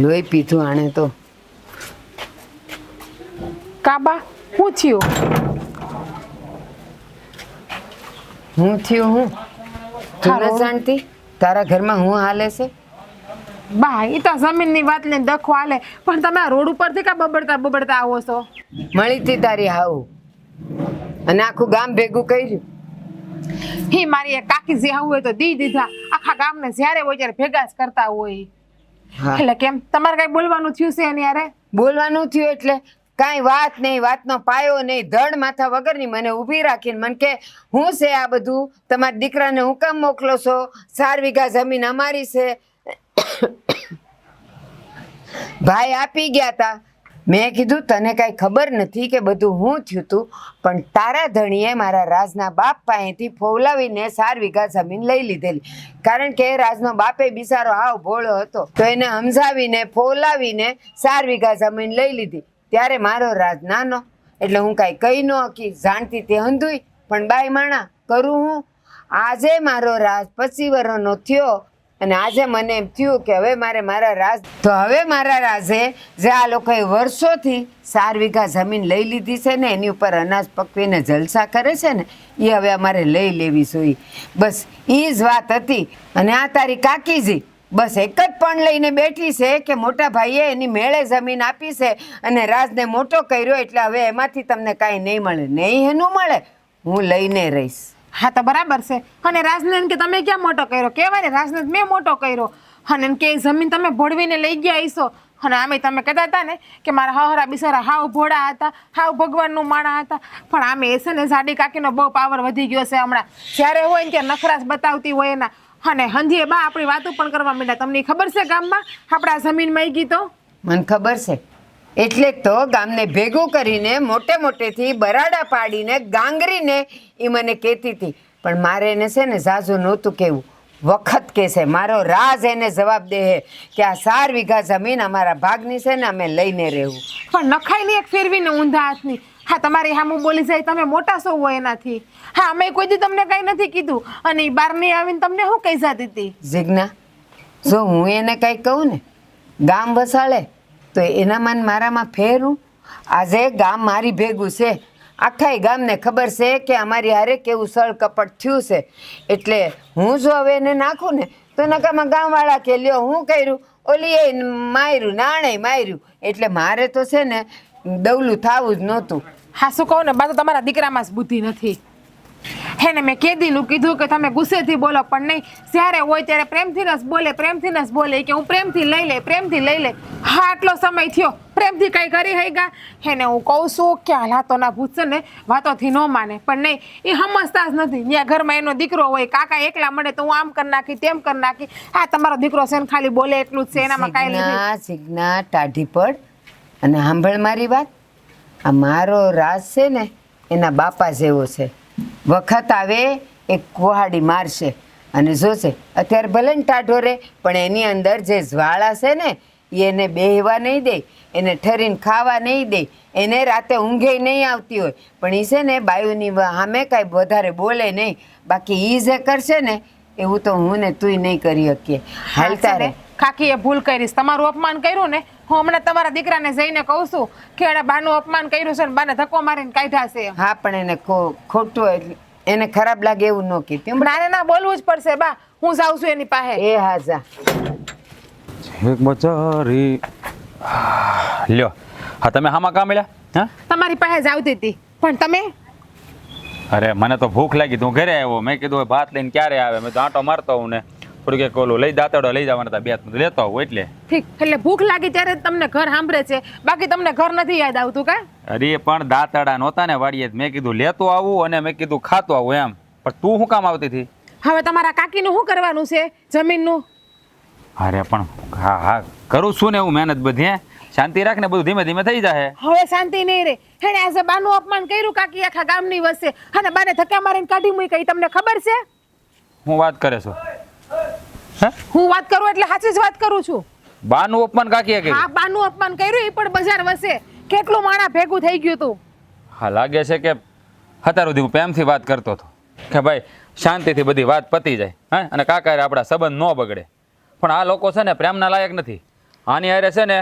લોહી પીધું આણે તો.
કાબા શું થયું?
હું થયું હું? તું
હાલો.
ન જાણતી તારા ઘરમાં હું હાલે છે?
બા એ તો જમીનની વાત લઈને દખો હાલે પણ તમે આ રોડ ઉપરથી કા બબડતા આવો છો?
મળી હતી તારી હાવ અને આખું ગામ ભેગું કર્યું.
હી મારી એક કાકી જે આવું હોય તો દી દીધા. આખા ગામને જ્યારે હોય ત્યારે ભેગા જ કરતા હોય.
હા,
એટલે કેમ તમારે કઈ બોલવાનું થયું છે એની હારે?
બોલવાનું થયું એટલે કાંઈ વાત નહીં, વાતનો પાયો નહીં. ધડ માથા વગરની મને ઊભી રાખીને મને કે હું છે આ બધું? તમારા દીકરાને હું કામ મોકલો છો? 4 વીઘા જમીન અમારી છે. ભાઈ આપી ગયા તા. મેં કીધું તને કાંઈ ખબર નથી કે બધું હું થયું તું, પણ તારા ધણીએ મારા રાજના બાપ પાસેથી ફોલાવીને 4 વીઘા જમીન લઈ લીધેલી. કારણ કે રાજનો બાપે બિચારો હાવ ભોળો હતો તો એને સમજાવીને ફોલાવીને 4 વીઘા જમીન લઈ લીધી. ત્યારે મારો રાજ નાનો એટલે હું કાંઈ કહી ન હકી. જાણતી તે અંધુય પણ બાઈ માણા કરું હું. આજે મારો રાજ 25 વર્ષનો થયો અને આજે મને એમ થયું કે હવે મારા રાજ તો હવે મારા રાજે જે આ લોકોએ વર્ષોથી 4 વીઘા જમીન લઈ લીધી છે ને એની ઉપર અનાજ પકવીને જલસા કરે છે ને એ હવે અમારે લઈ લેવી જોઈએ. બસ એ જ વાત હતી. અને આ તારી કાકીજી બસ એક જ પણ લઈને બેઠી છે કે મોટા ભાઈએ એની મેળે જમીન આપી છે અને રાજને મોટો કર્યો એટલે હવે એમાંથી તમને કાંઈ નહીં મળે. નહીં એનું મળે, હું લઈને રહીશ.
હા તો બરાબર છે. અને રાજને એમ કે તમે ક્યાં મોટો કર્યો? કહેવાય ને રાજને મેં મોટો કર્યો. અને એમ કે જમીન તમે ભોળવીને લઈ ગયા હશો. અને આમે તમે કહેતા હતા ને કે મારા હહરા બિચારા હાવ ભોળા હતા, હાવ ભગવાનનું માણા હતા. પણ આમે છે ને જાડી કાકીનો બહુ પાવર વધી ગયો છે હમણાં. જ્યારે હોય ને ત્યાં નખરાશ બતાવતી હોય એના. અને હંધીએ બા આપણી વાતો પણ કરવા માંડ્યા. તમને ખબર છે ગામમાં આપણા જમીનમાં આવી ગઈ તો?
મને ખબર છે. એટલે જ તો ગામને ભેગું કરીને મોટેથી બરાડા પાડીને ગાંગરીને એ મને કહેતી હતી. પણ મારે એને છે ને ઝાઝું નહોતું કહેવું. વખત કે છે મારો રાજ એને જવાબ દે કે આ 4 વીઘા જમીન અમારા ભાગની છે ને અમે લઈને રહેવું.
પણ નખાઈને એક ફેરવીને ઊંધા હાથની. હા તમારી સામું બોલી જાય તમે મોટા છો હોય એનાથી. હા અમે કોઈ દી તમને કાંઈ નથી કીધું. અને એ બહાર નહીં આવીને તમને શું કહી જતી હતી?
જીજ્ઞા, જો હું એને કાંઈ કહું ને ગામ વસાડે તો એનામાં ને મારામાં ફેરું. આજે ગામ મારી ભેગું છે. આખા ગામને ખબર છે કે અમારી હારે કેવું સળ કપટ થયું છે. એટલે હું જો હવે એને નાખું ને તો નકામાં ગામવાળા કે લ્યો હું કર્યું, ઓલી એ માર્યું, નાણે માર્યું. એટલે મારે તો છે ને દવલું થવું જ નહોતું.
હા શું કહું ને બા, તો તમારા દીકરામાં જ બુદ્ધિ નથી. હે ને મેં કેદીનું કીધું કે તમે ગુસ્સેથી બોલો, પણ નહીં, જ્યારે હોય ત્યારે પ્રેમથી જ બોલે, પ્રેમથી જ બોલે કે હું પ્રેમથી લઈ લે. હા આટલો સમય થયો પ્રેમથી કઈ કરી હઈ ગા. હે ને હું કહું છું કે હાલાતોના ભૂત છે ને વાતોથી ન માને. પણ નહીં, એ સમજતા જ નથી. ત્યાં ઘરમાં એનો દીકરો હોય, કાકા એકલા મળે તો હું આમ કરી નાખી તેમ કરી નાખી. હા તમારો દીકરો છે ને ખાલી બોલે એટલું જ છે, એનામાં કાંઈ નથી.
જીજ્ઞા ટાઢી પડ અને સાંભળ મારી વાત. આ મારો રાજ છે ને એના બાપા જેવો છે. વખત આવે એક કુહાડી મારશે અને જોશે. અત્યારે ભલે ને ટાઢો રહે પણ એની અંદર જે જ્વાળા છે ને એ એને બેહવા નહીં દે, એને ઠરીને ખાવા નહીં દે, એને રાતે ઊંઘે નહીં આવતી હોય. પણ એ છે ને બાયુની સામે કાંઈ વધારે બોલે નહીં. બાકી એ જે કરશે ને એવું તો હું ને તુંય નહીં કરી શકીએ. હાલતા રહે.
કાકીએ ભૂલ કરીશ. તમારું અપમાન કર્યું ને, હું હમણાં તમારા દીકરાને જઈને કહું છું કે એણે બાનું અપમાન કર્યું છે ને બાને ધક્કો મારીને કાઢ્યા છે.
હા પણ એને ખોટું એટલે એને ખરાબ લાગે એવું ન કીધું.
ના બોલવું જ પડશે બા. હું જાઉં છું એની પાસે.
એ હા જા.
એક બચારી લ્યો. હા તમે હામાં કામ મળ્યા? હા
તમારી પાસે જ આવતી હતી પણ તમે.
અરે મને તો ભૂખ લાગી, તું ઘરે આવ્યો. મેં કીધું ભાત લઈને ક્યારે આવે? મેં તો આંટો મારતો હું ને થોડુંક એક ઓલું લઈ દાંતડો લઈ જવાના હતા, 2 લેતો આવું એટલે.
ઠીક, એટલે ભૂખ લાગી ત્યારે તમને ઘર સાંભળે છે, બાકી તમને ઘર નથી યાદ આવતું કા?
અરે પણ દાંતડા નહોતા ને વાડીએ, મેં કીધું લેતો આવું અને મેં કીધું ખાતો આવું એમ. પણ તું શું કામ આવતી હતી?
હવે તમારા કાકીનું શું કરવાનું છે જમીનનું?
અરે પણ હા કરું છું ને હું મહેનત બધી. હે શાંતિ રાખ ને, બધું ધીમે ધીમે થઈ જાય.
હવે શાંતિ નહીં રે. હેને આજે બાનું અપમાન કર્યું કાકી આખા ગામની વચ્ચે, અને બાને ધક્કા મારીને કાઢી મૂકી. તમને ખબર છે?
હું વાત કરે છો?
હું વાત કરું એટલે સાચી જ વાત કરું છું.
બાનું અપમાન કાકીએ કર્યું?
હા બાનું અપમાન કર્યું, એ પણ બજાર વસે. કેટલું માણા ભેગું થઈ ગયું તું.
હા લાગે છે કે અત્યાર સુધી હું પ્રેમથી વાત કરતો હતો કે ભાઈ શાંતિથી બધી વાત પતી જાય. હા અને કાકા આપણા સંબંધ ન બગડે. પણ આ લોકો છે ને પ્રેમના લાયક નથી. આની હારે છે ને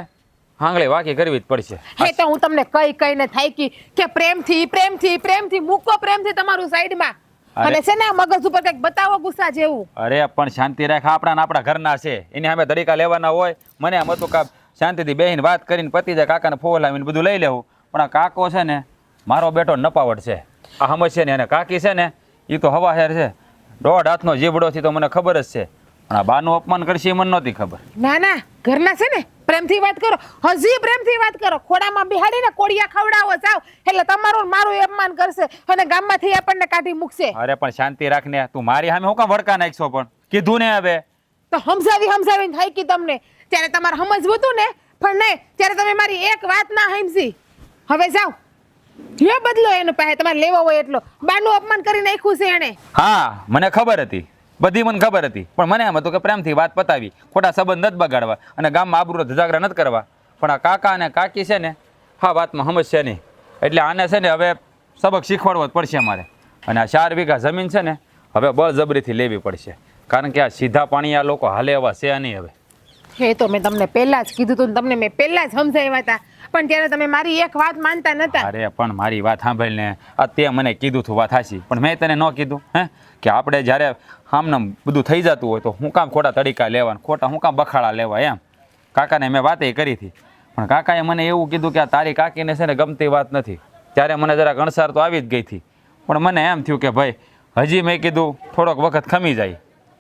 આંગળી વાકી કરવી જ પડશે.
હે તો હું તમને કહીને થાકી કે પ્રેમથી મૂકો, પ્રેમથી તમારું સાઈડમાં. અને છે ને મગજ ઉપર કંઈક બતાવો ગુસ્સા જેવું.
અરે પણ શાંતિ રાખ, આપણા ઘરના છે, એની સામે દડીકા લેવાના હોય. મને એમ હતું કે શાંતિથી બેહીને વાત કરીને પતી જાય, કાકાને ફોલાવીને બધું લઈ લેવું. પણ આ કાકો છે ને મારો બેટો નપાવટ છે. આ સમજશે ને. અને કાકી છે ને એ તો હવા હેર છે, 1.5 હાથનો જીબડોથી તો મને ખબર જ છે. પણ આ બાનું અપમાન કરશે એ મને નહોતી ખબર.
ના ઘરના છે ને પ્રેમથી વાત કરો, હજી પ્રેમથી વાત કરો. ખોડામાં બિહાડીને કોડિયા ખવડાવો જાવ એટલે તમારું મારું અપમાન કરશે અને ગામમાંથી આપણને કાઢી મૂકશે.
અરે પણ શાંતિ રાખ ને, તું મારી સામે હું કામ વડકા નાખશો? પણ કીધું ને હવે
તો સમજાવીને થાય કે તમને ત્યારે તમારે સમજવું હતું ને, પણ નહીં ત્યારે તમે મારી એક વાત ના સમજી. હવે જાઓ લ્યો બદલો એનો પાસે તમારે લેવો હોય એટલો. બાનું અપમાન કરી નાખ્યું છે એને.
હા મને ખબર હતી, બધી મને ખબર હતી. પણ મને એમ હતું કે પ્રેમથી વાત પતાવી, ખોટા સંબંધ નથી બગાડવા અને ગામમાં આબરૂ ધજાગરા નથી કરવા. પણ આ કાકા અને કાકી છે ને હા વાતમાં સમજશે નહીં. એટલે આને છે ને હવે સબક શીખવાડવો જ પડશે મારે. અને આ 4 વીઘા જમીન છે ને હવે બળજબરીથી લેવી પડશે, કારણ કે આ સીધા પાણી આ લોકો હાલે એવા છે નહીં હવે.
એ તો મેં તમને પહેલા જ કીધું હતું ને તમને મેં પહેલા જ સમજાવ્યા હતા, પણ ત્યારે તમે મારી એક વાત માનતા નતા.
અરે પણ મારી વાત સાંભળીને આ તે મને કીધું હતું વાત હાચી, પણ મેં તને ન કીધું હે કે આપણે જ્યારે આમનામ બધું થઈ જતું હોય તો હું કામ ખોટા તડીકા લેવા, ખોટા હું કામ બખાડા લેવા એમ. કાકાને મેં વાતે કરી હતી, પણ કાકાએ મને એવું કીધું કે આ તારી કાકીને છે ને ગમતી વાત નથી. ત્યારે મને જરા ગણસાર તો આવી જ ગઈ હતી, પણ મને એમ થયું કે ભાઈ હજી મેં કીધું થોડોક વખત ખમી જાય,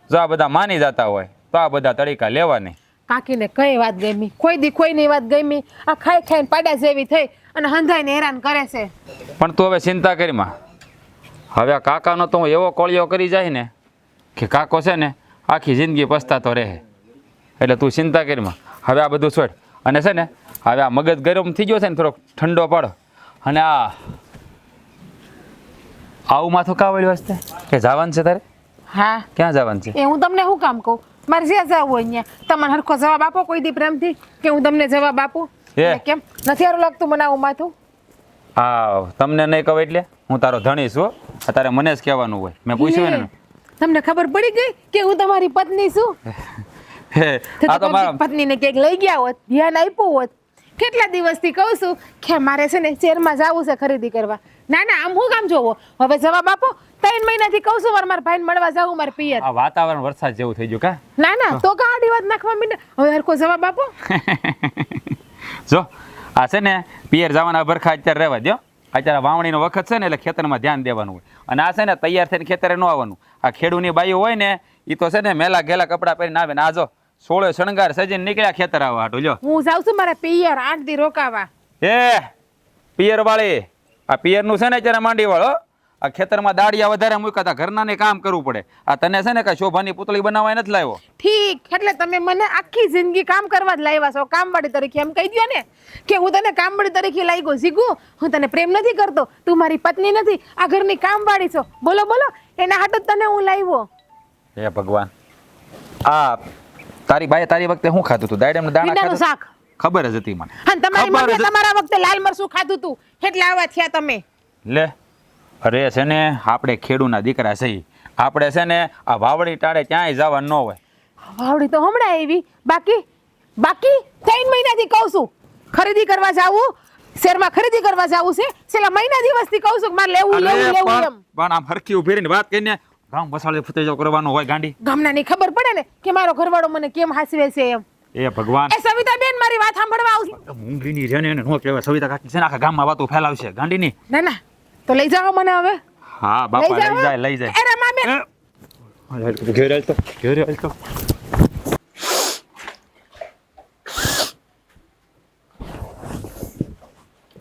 જો આ બધા માની જતા હોય તો આ બધા તડીકા લેવા નહીં.
કાકીને કઈ વાત ગમી? કોઈ દી કોઈની વાત ગમી? આ ખાઈ ખાઈને પાડા જેવી થઈ અને હંધાઈને હેરાન કરે છે.
પણ તું હવે ચિંતા કરીમાં, હવે આ કાકાનો તો હું એવો કોળિયો કરી જાય ને કે કાકો છે ને આખી જિંદગી પસ્તાતો રહે. એટલે તું ચિંતા કરીમાં, હવે આ બધું છોડ અને છે ને હવે આ મગજ ગરમ થઈ ગયો છે ને થોડોક ઠંડો પાડો. અને આવું માથું કા વળ્યું હશે કે જવાનું છે તારે?
હા,
ક્યાં જવાનું છે?
એ હું તમને શું કામ કહું? મારે જ્યાં જવું હોય અહીંયા. તમને હરખો જવાબ આપો કોઈ દી પ્રેમથી કે હું તમને જવાબ આપું?
એ.
કેમ નથી સારું લાગતું મને આવું માથું?
હા, તમને નહીં કહું એટલે હું તારો ધણી છું, તારે મને જ કહેવાનું હોય. મેં પૂછ્યું ને.
તમને ખબર પડી ગઈ કે હું તમારી પત્ની છું?
હે, આ તો મારા
પત્નીને ક્યાંક લઈ ગયા હોત, ધ્યાન આપ્યું હોત. કેટલા દિવસથી કહું છું કે મારે છે ને શહેરમાં જવું છે ખરીદી કરવા. ના ના, આમ હું કામ જોવો? હવે જવાબ આપો. 3 મહિનાથી કહું છું મારા ભાઈને મળવા જાવું મારે પિયર.
આ વાતાવરણ વરસાદ જેવું થઈ ગયું કા?
ના ના, તો કાઢી વાત નાખવા મીને. હવે હરખો જવાબ આપો.
જો આ છે ને પિયર જવાના ભરખા અત્યારે રહેવા દો. અત્યારે વાવણીનો વખત છે ને એટલે ખેતરમાં ધ્યાન દેવાનું હોય. અને આ છે ને તૈયાર થઈને ખેતરે ન આવવાનું. આ ખેડૂની બાઈઓ હોય ને એ તો છે ને મેલા ગેલા કપડાં પહેરીને આવે ને આ જો 16 શણગાર સજીને નીકળ્યા ખેતર આવવા હાટું. લ્યો
હું જાઉં છું મારા પિયર 8 દી રોકાવા.
એ પિયર વાળી, આ પિયરનું છે ને અત્યારે માંડી વાળો. આ ખેતરમાં દાડિયા વધારે મૂકાતા, ઘરનાને કામ કરવું પડે. આ તને છે ને કઈ શોભાની પુતળી બનાવવા નથી લાવ્યો.
ઠીક, એટલે તમે મને આખી જિંદગી કામ કરવા જ લાવ્યા છો, કામવાળી તરીકે. એમ કહી દો ને કે હું તને કામવાળી તરીકે લાગ્યો. જીગુ, હું તને પ્રેમ નથી કરતો, તું મારી પત્ની નથી, આ ઘરની કામવાળી છો. બોલો બોલો, એના હાટુ જ તને હું લાવ્યો.
હે ભગવાન, આ તારી બાએ તારી વખતે શું ખાધું તું? દાડમ દાણા
ભીંડાનું
ખાધું?
શાક.
ખબર જ હતી મને.
અને તમારી
ખબર જ
મમ્મીએ તમારા વખતે લાલ મરચું ખાધું તું, એટલે આવા થયા તમે.
લે, અરે છે ને આપણે ખેડૂના દીકરા છીએ. આપણે છે ને આ વાવડી ટાળે ક્યાંય જવા ન હોય.
વાવડી તો હમણાં આવી. બાકી 3 મહિનાથી કહું છું ખરીદી કરવા જાવું, શહેરમાં ખરીદી કરવા જાવું છે. છેલ્લા મહિના દિવસથી કહું છું કે મારે લેવું લેવું લેવું એમ.
પણ આમ હરખી ઉભી રહીને વાત કરીને ગામ વસાળે ફતેજો કરવાનો હોય ગાંડી.
ગામનાની ખબર પડે ને કે મારો ઘરવાળો મને કેમ હાસવે છે એમ.
એ ભગવાન,
એ સવિતા બેન મારી વાત સાંભળવા આવશે.
મૂંગીની રેને એને નો કહેવાય. સવિતા કાકી છે ને આખા ગામમાં વાતો ફેલાવશે ગાંડીની.
ના ના, તો લઈ જાઓ મને હવે.
હા બાપા, લઈ જાય લઈ જાય.
એ રમા બેન,
ઘેર હાલ તો, ઘેર હાલ તો.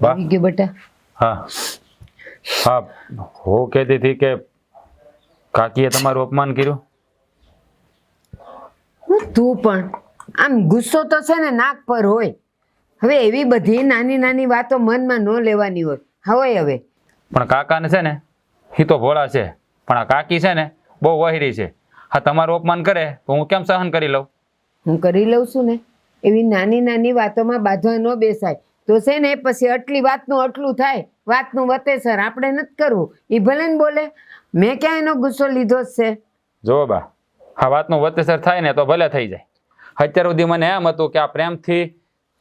બા,
આવી ગયો બેટા.
હા હા, હું કહેતી હતી કે કાકીએ તમારું અપમાન કર્યું.
તું પણ આમ ગુસ્સો તો છે ને નાક પર હોય. હવે એવી બધી નાની નાની વાતો મનમાં ન લેવાની હોય. હવે
પણ કાકાને છે ને એ તો ભોળા છે, પણ આ કાકી છે ને બહુ વહેરી છે. હા, તમારું અપમાન કરે તો હું કેમ સહન કરી લઉં?
હું કરી લઉં છું ને. એવી નાની નાની વાતોમાં બાંધવા ન બેસાય તો છે ને પછી આટલી વાતનું આટલું થાય. વાતનું વતેસર આપણે નથી કરવું. એ ભલે ને બોલે, મેં ક્યાં એનો ગુસ્સો લીધો જ છે?
જો બા, આ વાતનું વતેસર થાય ને તો ભલે થઈ જાય. અત્યાર સુધી મને એમ હતું કે આ પ્રેમથી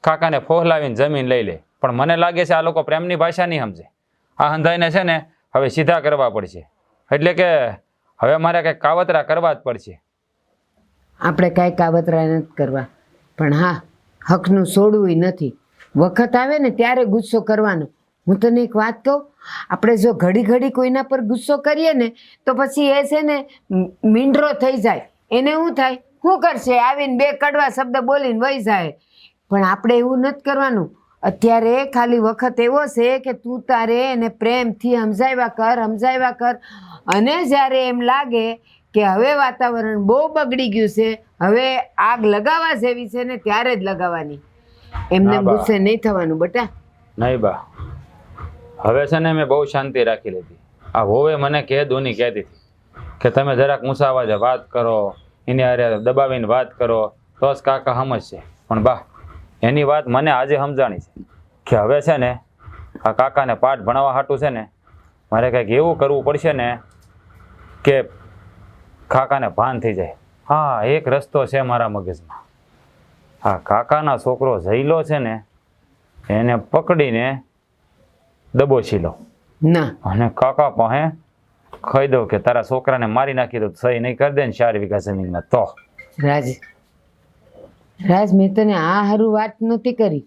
કાકાને ફોહલાવીને જમીન લઈ લે, પણ મને લાગે છે આ લોકો પ્રેમની ભાષા નહીં સમજે. આ હંધાઈને છે ને હવે સીધા કરવા પડશે. એટલે કે હવે મારે કંઈક કાવતરા કરવા જ પડશે.
આપણે કાંઈ કાવતરા નથી કરવા, પણ હા, હકનું છોડવું નથી. વખત આવે ને ત્યારે ગુસ્સો કરવાનો. હું તને એક વાત કહું, આપણે જો ઘડી ઘડી કોઈના પર ગુસ્સો કરીએ ને તો પછી એ છે ને મીંડરો થઈ જાય. એને શું થાય? શું કરશે? આવીને 2 કડવા શબ્દ બોલીને વહી જાય. પણ આપણે એવું નથી કરવાનું. અત્યારે ખાલી વખત એવો છે કે તું તારે એને પ્રેમથી સમજાવ્યા કર. અને જ્યારે એમ લાગે કે હવે વાતાવરણ બહુ બગડી ગયું છે, હવે આગ લગાવવા જેવી છે ને ત્યારે જ લગાવવાની. એમને ગુસ્સે નહીં થવાનું બેટા.
નહીં બા, હવે છે ને મેં બહુ શાંતિ રાખી લીધી. આ હોવે મને દોની કહેતી હતી કે તમે જરાક ઊંચા અવાજે વાત કરો, એની હારે દબાવીને વાત કરો તો જ કાકા સમજશે. પણ બા, એની વાત મને આજે સમજાણી છે કે હવે છે ને આ કાકાને પાઠ ભણાવવા હાટું છે ને મારે કંઈક એવું કરવું પડશે ને કે કાકાને ભાન થઈ જાય. હા, એક રસ્તો છે મારા મગજમાં. હા, કાકાના છોકરો જઈલો છે ને એને પકડીને દબોચી લો
ના
અને કાકા પાસે કહી દઉં કે તારા છોકરાને મારી નાખી દો, સહી નહીં કરી દે ને 4 વીઘા જમીનમાં તો.
રાજ, રાજ, મેં તને આ હારું વાત નહોતી કરી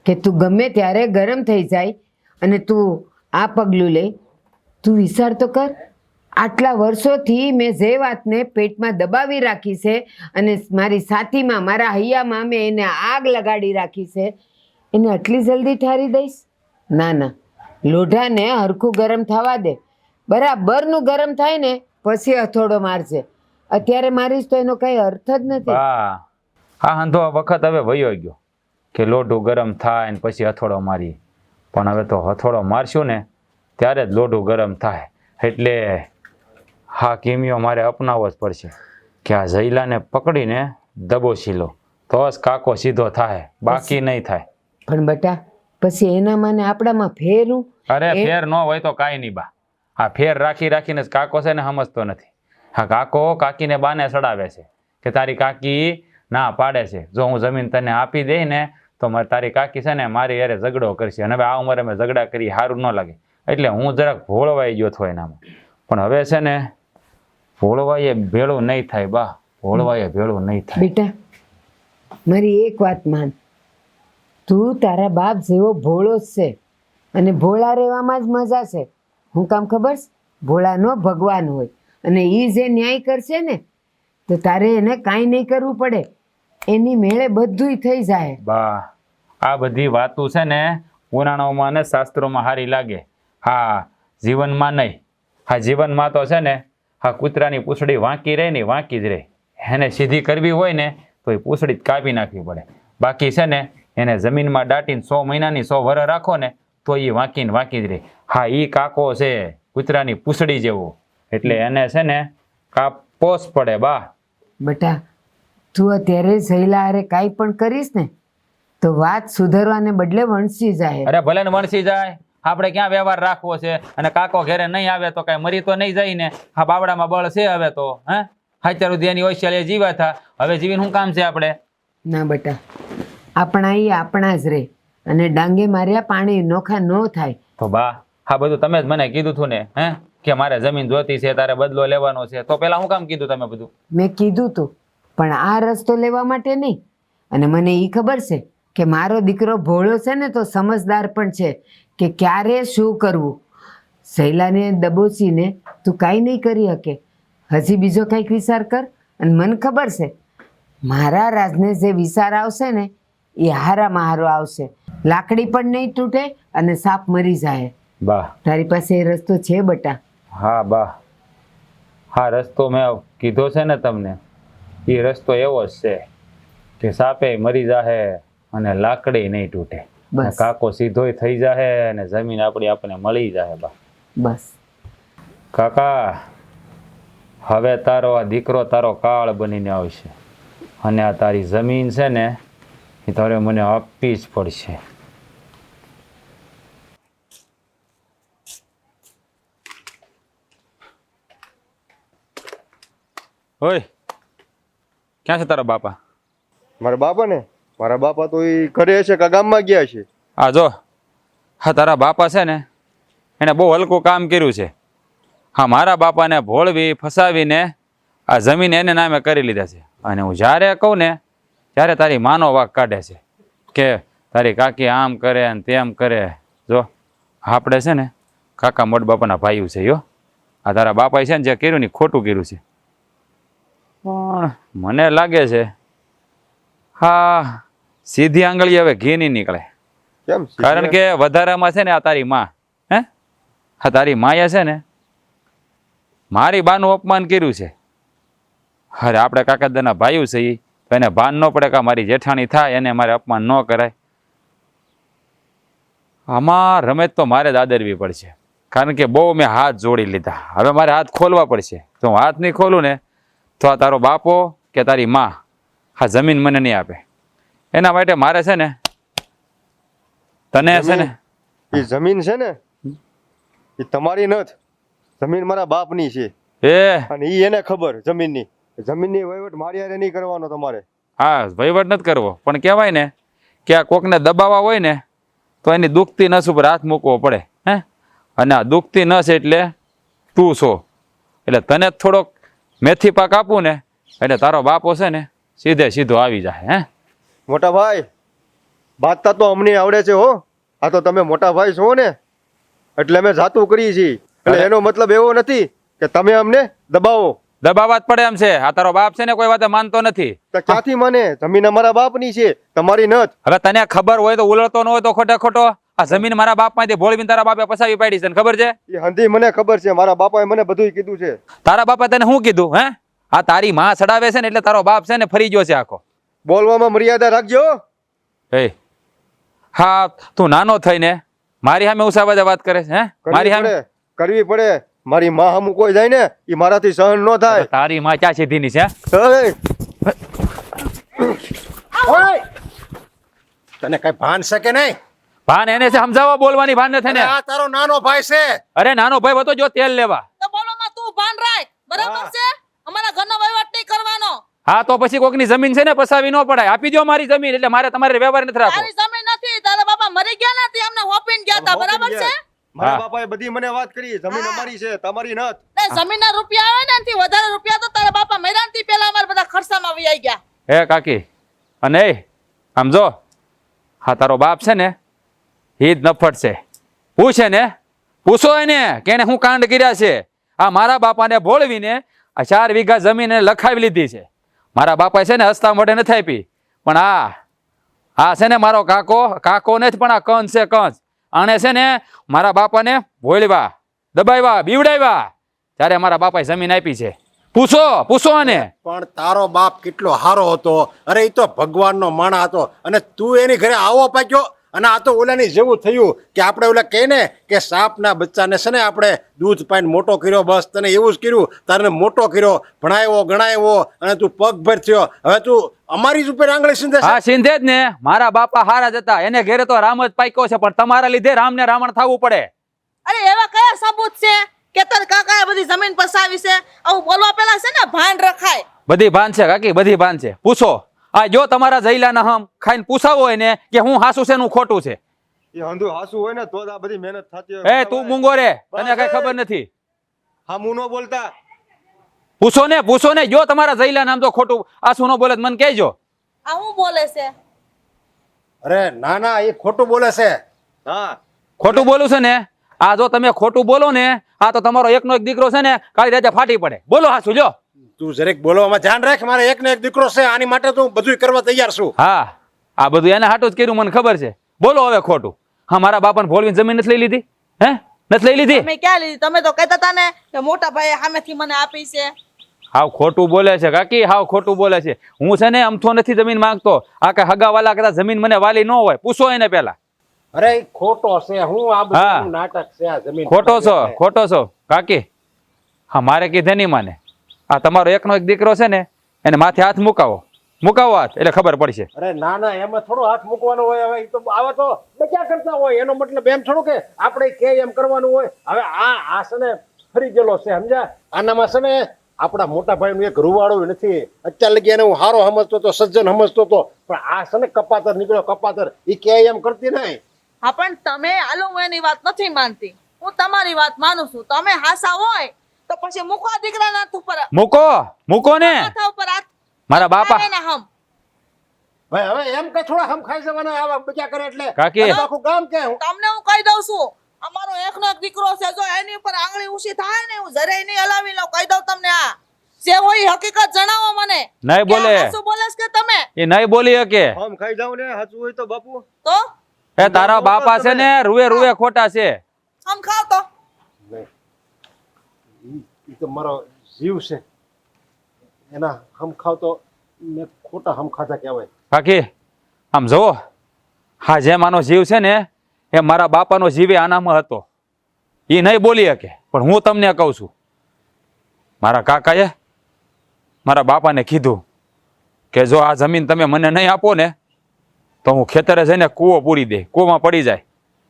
કે તું ગમે ત્યારે ગરમ થઈ જાય અને તું આ પગલું લે. તું વિચાર તો કર, આટલા વર્ષોથી મેં જે વાતને પેટમાં દબાવી રાખી છે અને મારી છાતીમાં, મારા હૈયામાં મેં એને આગ લગાડી રાખી છે, એને આટલી જલ્દી ઠારી દઈશ? ના ના, લોઢાને હરખું ગરમ થવા દે. બરાબરનું ગરમ થાય ને પછી હથોડો મારજે. અત્યારે મારીશ તો એનો કઈ અર્થ જ નથી.
બા, આ હંધો વખત હવે વયો ગયો કે લોઢું ગરમ થાય ને પછી હથોડો મારીએ. પણ હવે તો હથોડો મારશું ને ત્યારે જ લોઢું ગરમ થાય. એટલે હા કિમિયો મારે અપનાવવો જ પડશે કે આ જઈલાને પકડીને દબોચી લો તો જ કાકો સીધો થાય, બાકી નહીં થાય.
પણ બટા પછી એના મને આપણામાં ફેરું.
અરે ફેર ન હોય તો કાંઈ નહીં બા. આ ફેર રાખી રાખીને જ કાકો છે ને સમજતો નથી. હા, કાકો કાકીને બાને સડાવે છે કે તારી કાકી ના પાડે છે, જો હું જમીન તને આપી દઈ ને તો તારી કાકી છે ને મારી યારે ઝઘડો કરશે અને હવે આ ઉંમરે મેં ઝઘડા કરી સારું ન લાગે. એટલે હું જરાક ભોળવાઈ ગયો હતો એનામાં. પણ હવે છે ને ભોળવાઈએ ભેળું નહીં થાય બા, ભોળવાઈએ ભેળું નહીં થાય.
બેટા મારી એક વાત માન, તું તારા બાપ જેવો ભોળો જ છે અને ભોળા રહેવામાં જ મજા છે. હું કામ ખબર છે? ભોળાનો ભગવાન હોય અને એ જે ન્યાય કરશે ને તો તારે એને કાંઈ નહીં કરવું પડે, એની મેળે બધુંય થઈ જાય.
બા, આ બધી વાતો છે ને પુરાણોમાં ને શાસ્ત્રોમાં સારી લાગે. હા, જીવનમાં નહીં. હા, જીવનમાં તો છે ને હા કૂતરાની પૂંછડી વાંકી રહે ને વાંકી જ રહે. એને સીધી કરવી હોય ને તો એ પૂંછડી જ કાપી નાખવી પડે. બાકી છે ને એને જમીનમાં દાટીને 100 મહિનાની 100 વર્ષ રાખો ને તો એ વાંકીને વાંકી જ રહે. હા, એ કાકો છે કૂતરાની પૂંછડી જેવો, એટલે એને છે ને કાપવો જ પડે બા.
બેટા તું અત્યારે જઈલા હારે કાંઈ પણ કરીશ ને તો વાત સુધારવાને બદલે વણસી જાય.
અરે ભલે ને વણસી જાય, આપણે ક્યાં વ્યવહાર રાખવો છે? અને કાકો ઘરે નહીં આવે તો કાંઈ મરી તો નહીં જાય ને? હા, બાવડામાં બળ છે હવે તો. હે, અત્યાર સુધી એની ઓછાલે જીવા થા, હવે જીવીને શું કામ છે આપણે?
ના બેટા, આપણા એ આપણા જ રે અને ડાંગે માર્યા પાણી નોખા ન થાય.
તો બા, હા બધું તમે જ મને કીધું હતું ને હે કે મારે જમીન જોતી છે, તારે બદલો લેવાનો છે, તો પેલા શું કામ કીધું તમે બધું?
મેં કીધું તું, પણ આ રસ્તો લેવા માટે નહીં. અને મને એ ખબર છે કે મારો દીકરો ભોળો છે ને તો સમજદાર પણ છે કે ક્યારે શું કરવું. શૈલાને દબોચીને તું કાંઈ નહીં કરી શકે. હજી બીજો કંઈક વિચાર કર. અને મને ખબર છે મારા રાજને જે વિચાર આવશે ને એ હારામાં હારો આવશે. લાકડી પણ નહીં તૂટે અને સાપ મરી જાય.
બા,
તારી પાસે એ રસ્તો છે બટા?
હા બા, હા રસ્તો મેં કીધો છે ને તમને, એ રસ્તો એવો જ છે કે સાપે મરી જાહે અને લાકડી નહીં તૂટે,
બસ.
કાકો સીધોય થઈ જાહે અને જમીન આપણી આપણને મળી જાહે. બા
બસ
કાકા, હવે તારો આ દીકરો તારો કાળ બનીને આવશે અને આ તારી જમીન છે ને એ તારે મને આપવી જ પડશે. ઓય, ક્યાં છે તારા બાપા?
મારા બાપા તો એ ઘરે છે કે ગામમાં ગયા છે?
આ જો, હા તારા બાપા છે ને એને બહુ હલકું કામ કર્યું છે. હા, મારા બાપાને ભોળવી ફસાવીને આ જમીન એને નામે કરી લીધા છે. અને હું જ્યારે કહું ને ત્યારે તારી માનો વાક કાઢે છે કે તારી કાકી આમ કરે ને તેમ કરે. જો આપણે છે ને કાકા મોટ બાપાના ભાઈઓ છે. યો આ તારા બાપાએ છે ને જે કર્યું ને ખોટું કર્યું છે. પણ મને લાગે છે હા સીધી આંગળી હવે ઘી નહીં નીકળે.
કેમ?
કારણ કે વધારામાં છે ને આ તારી માં, હે હા તારી માએ છે ને મારી બાનું અપમાન કર્યું છે. અરે આપણે કાકાદાના ભાઈઓ છે ઈ, તો એને ભાન ન પડે કે મારી જેઠાણી થાય એને મારે અપમાન ન કરાય. આમાં રમત તો મારે જ આદરવી પડશે, કારણ કે બહુ મેં હાથ જોડી લીધા. હવે મારે હાથ ખોલવા પડશે. તો હું હાથ નહીં ખોલું ને તો આ તારો બાપો કે તારી માં હા જમીન મને નહીં આપે. એના માટે મારે છે ને તને છે ને
એ જમીન છે ને એ તમારી નથી, જમીન મારા બાપની છે
એ
અને ઈ એને ખબર જમીનની વહીવટ મારી હારે નહીં કરવાનો તમારે.
હા વહીવટ નથી કરવો, પણ કહેવાય ને કે આ કોકને દબાવવા હોય ને તો એની દુખતી નસ ઉપર હાથ મૂકવો પડે. હે અને આ દુખતી નસ એટલે તું છો, એટલે તને થોડોક મેથી પાક આપું ને એટલે તારો બાપો છે ને સીધે સીધો આવી જાય. હે
મોટા ભાઈ, બાતતા તો અમને આવડે છે હો. આ તો તમે મોટા ભાઈ છો ને એટલે અમે જાતું કરીએ છીએ. એટલે એનો મતલબ એવો નથી કે તમે અમને દબાવો.
દબાવવા જ પડે એમ છે. આ તારો બાપ છે ને કોઈ વાતે માનતો નથી.
તો ક્યાંથી માને? જમીન અમારા બાપની છે, તમારી નથી.
હવે તને ખબર હોય તો ઉલળતો ન હોય તો ખોટે ખોટો આ જમીન મારા બાપ માંથી ભોળવીને તારા બાપે પસાવી પાડી છે, તને ખબર છે?
એ હંધી મને ખબર છે, મારા બાપાએ મને બધું કીધું છે.
તારા બાપા તને શું કીધું? હે આ તારી માં ચડાવે છે ને એટલે તારો બાપ છે ને ફરી ગયો છે આખો.
બોલવામાં મર્યાદા રાખજો.
એ હા, તું નાનો થઈને મારી સામે ઉસાવાદે વાત કરે છે? હે મારી સામે
કરવી પડે. મારી માં સામું કોઈ જાય ને એ મારાથી સહન ન થાય.
તારી માં ક્યાં સીધીની છે?
એય,
ઓય! તને કઈ ભાન છે કે નહીં?
ભાન એને છે, સમજાવવા બોલવાની ભાન નથી
અને
ને.
આ તારો નાનો ભાઈ છે.
અરે નાનો ભાઈ હતો જો તેલ લેવા.
તો બોલોમાં તું ભાન રાખ, બરાબર છે? અમારા ઘરનો વહીવટ નહીં કરવાનો.
હા તો પછી કોકની જમીન છે ને પસાવી ન પડાય. આપી દો મારી જમીન, એટલે મારે તમારે વ્યવહાર નથી રાખવો.
તારી જમીન નથી, તારા બાપા મરી ગયા નથી, અમને હોપીને ગયા હતા, બરાબર છે?
મારા
હા.
બાપાએ બધી મને વાત કરી, જમીન અમારી છે, તમારી નથી.
ને જમીનના રૂપિયા આવે ને એનાથી વધારે રૂપિયા તો તારા બાપા મર્યા નથી પહેલા અમારા બધા ખર્ચામાં વહી ગયા.
હે કાકી, અને એ આમ જો, હા તારો બાપ છે ને એ જ નફટ છે. પૂછે ને, પૂછો એને કે એને હું કાંડ કર્યા છે. આ મારા બાપાને ભોળવીને આ 4 વીઘા જમીન એને લખાવી લીધી છે. મારા બાપાએ છે ને હસતા મોઢે નથી આપી, પણ આ છે ને મારો કાકો નથી, પણ આ કંસ છે, કંસ. આણે છે ને મારા બાપાને ભોળવા, દબાવ્યા, બીવડાવ્યા, ત્યારે મારા બાપાએ જમીન આપી છે. પૂછો આને.
પણ તારો બાપ કેટલો હારો હતો. અરે એ તો ભગવાનનો માણા હતો અને તું એની ઘરે આવો પાક્યો. અને આ તો ઓલાની જેવું થયું કે આપણે ઓલા કહે ને કે સાપના બચ્ચાને છે ને આપણે દૂધ પાઈને મોટો કર્યો, બસ તને એવું જ કર્યું. તારે મોટો કર્યો, ભણાવ્યો, ગણાવ્યો અને તું પગભર થયો. હવે તું અમારી જ ઉપર આંગળી સીંધે છે.
હા સિંધે જ ને. મારા બાપા હારા જ હતા, એને ઘેરે તો રામ જ પાક્યો છે, પણ તમારા લીધે રામને રાવણ થવું પડે.
અરે એવા કયા સબૂત છે કે તાર કાકાએ બધી જમીન પસાવી છે? આવું બોલવા પહેલા છે ને ભાન રખાય.
બધી ભાન છે કાકી, બધી ભાન છે. પૂછો. આ જો તમારા જઈલાના હમ ખાઈને પૂછાવો એને કે હું હાસું છે ને હું ખોટું છે.
એ હંધુ હાસુ હોય ને તો જ આ બધી મહેનત થતી હોય.
એ તું મૂંગો રે, તને કઈ ખબર નથી.
હામું ન બોલતા.
પૂછો ને, જો તમારા જઈલા નામ તો ખોટું આસુ ન બોલે તો મને કહેજો.
આ હું બોલે છે?
અરે ના ના, એ ખોટું બોલે છે.
હા,
ખોટું બોલું છે ને? આ જો તમે ખોટું બોલો ને, આ તો તમારો એકનો એક દીકરો છે ને કાળી રાતે ફાટી પડે. બોલો હાસુ જો.
તું જરીક બોલવામાં ધ્યાન રાખ. મારે એક ને એક દીકરો છે, આની માટે તું બધું કરવા તૈયાર છું.
હા, આ બધું એને હાટું જ કર્યું, મને ખબર છે. બોલો હવે ખોટું. હા મારા બાપાને ભોળવીને જમીન નથી લઈ લીધી? હે નથી લઈ લીધી?
તમે ક્યાં લીધી? તમે તો કહેતા હતા ને કે મોટા ભાઈએ સામેથી મને આપી છે.
હાવ ખોટું બોલે છે કાકી, હાવ ખોટું બોલે છે. હું છે ને અમથો નથી જમીન માંગતો. આ કઈ હગાવાલા કદાચ જમીન મને વાલી ન હોય. પૂછો એને પેલા.
અરે એ ખોટો છે. હું આ
હા.
બધું નાટક છે. આ જમીન
ખોટો છો કાકી. હા મારે કીધે નહીં માને. આ તમારો એકનો એક દીકરો છે ને એને માથે હાથ મુકાવો હાથ, એટલે ખબર પડશે.
અરે ના ના, એમાં થોડો હાથ મૂકવાનો હોય. હવે ઈ તો આવા તો બચ્યા કરતા હોય. એનો મતલબ એમ થોડું કે આપણે કે એમ કરવાનું હોય. હવે આ છે ને ફરી ગયેલો છે, સમજ્યા? આનામાં છે ને આપણા મોટા ભાઈનું એક રૂવાડું નથી. અત્યાર લગી એને હું હારો સમજતો હતો, સજ્જન સમજતો હતો, પણ આ છે ને કપાતર નીકળ્યો, કપાતર. એ કે એમ કરતી નહીં.
હા પણ તમે હાલો, હું એની વાત નથી માનતી, હું તમારી વાત માનું છું. તમે હાસા હોય તો પછી મૂકો આ દીકરાના હાથ ઉપર,
મૂકો ને.
હાથ ઉપર હાથ.
મારા બાપા
આવે ને હમ.
ભાઈ હવે એમ કે થોડા હમ ખાઈ જવાના આવા બચ્યા કરે એટલે
કાકી.
આખું ગામ કે હું
તમને હું કહી દઉં છું, અમારો એકનો એક દીકરો છે, જો એની ઉપર આંગળી ઊંચી થાય ને હું જરાય નહીં હલાવી લઉં. કહી દઉં તમને. આ જે હોય હકીકત જણાવો મને.
નહીં બોલે.
શું બોલેસ કે તમે?
એ નહીં બોલી શકે.
આમ ખાઈ જાવ ને સાચું હોય તો બાપુ.
તો
એ તારા બાપા છે ને રૂએ ખોટા છે.
આમ ખાવ તો
ઈ તો મારો જીવ છે. એના હમ ખાવ તો મેં ખોટા હમ ખાધા કહેવાય.
કાકી આમ જુઓ, હા જેમ આનો જીવ છે ને એ મારા બાપાનો જીવે આનામાં હતો. એ નહીં બોલી શકે, પણ હું તમને કહું છું, મારા કાકાએ મારા બાપાને કીધું કે જો આ જમીન તમે મને નહીં આપો ને તો હું ખેતરે જઈને કૂવો પૂરી દે, કૂવામાં પડી જાય.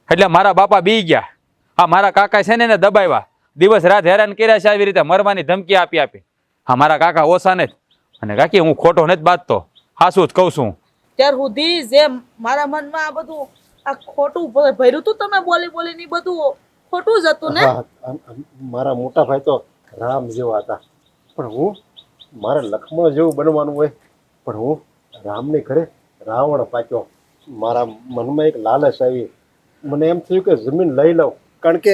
એટલે મારા બાપા બી ગયા આ મારા કાકા છે ને એને દબાવ્યા, દિવસ રાત હેરાન કર્યા છે, આવી રીતે મરવાની ધમકી આપી આપી. હા મારા કાકા ઓછા નથી. અને કાકી હું ખોટો નથી બાંધતો, હાસું જ કહું છું.
ત્યાર સુધી જે મારા મનમાં આ બધું આ ખોટું ભર્યું હતું, તમે બોલી બોલીને ઈ બધું ખોટું જ હતું ને.
હા, મારા મોટા ભાઈ તો રામ જેવા હતા, પણ હું મારે લક્ષ્મણ જેવું બનવાનું હોય, પણ હું રામને ઘરે રાવણ પાક્યો. મારા મનમાં એક લાલચ આવી, મને એમ થયું કે જમીન લઈ લઉં, કારણ કે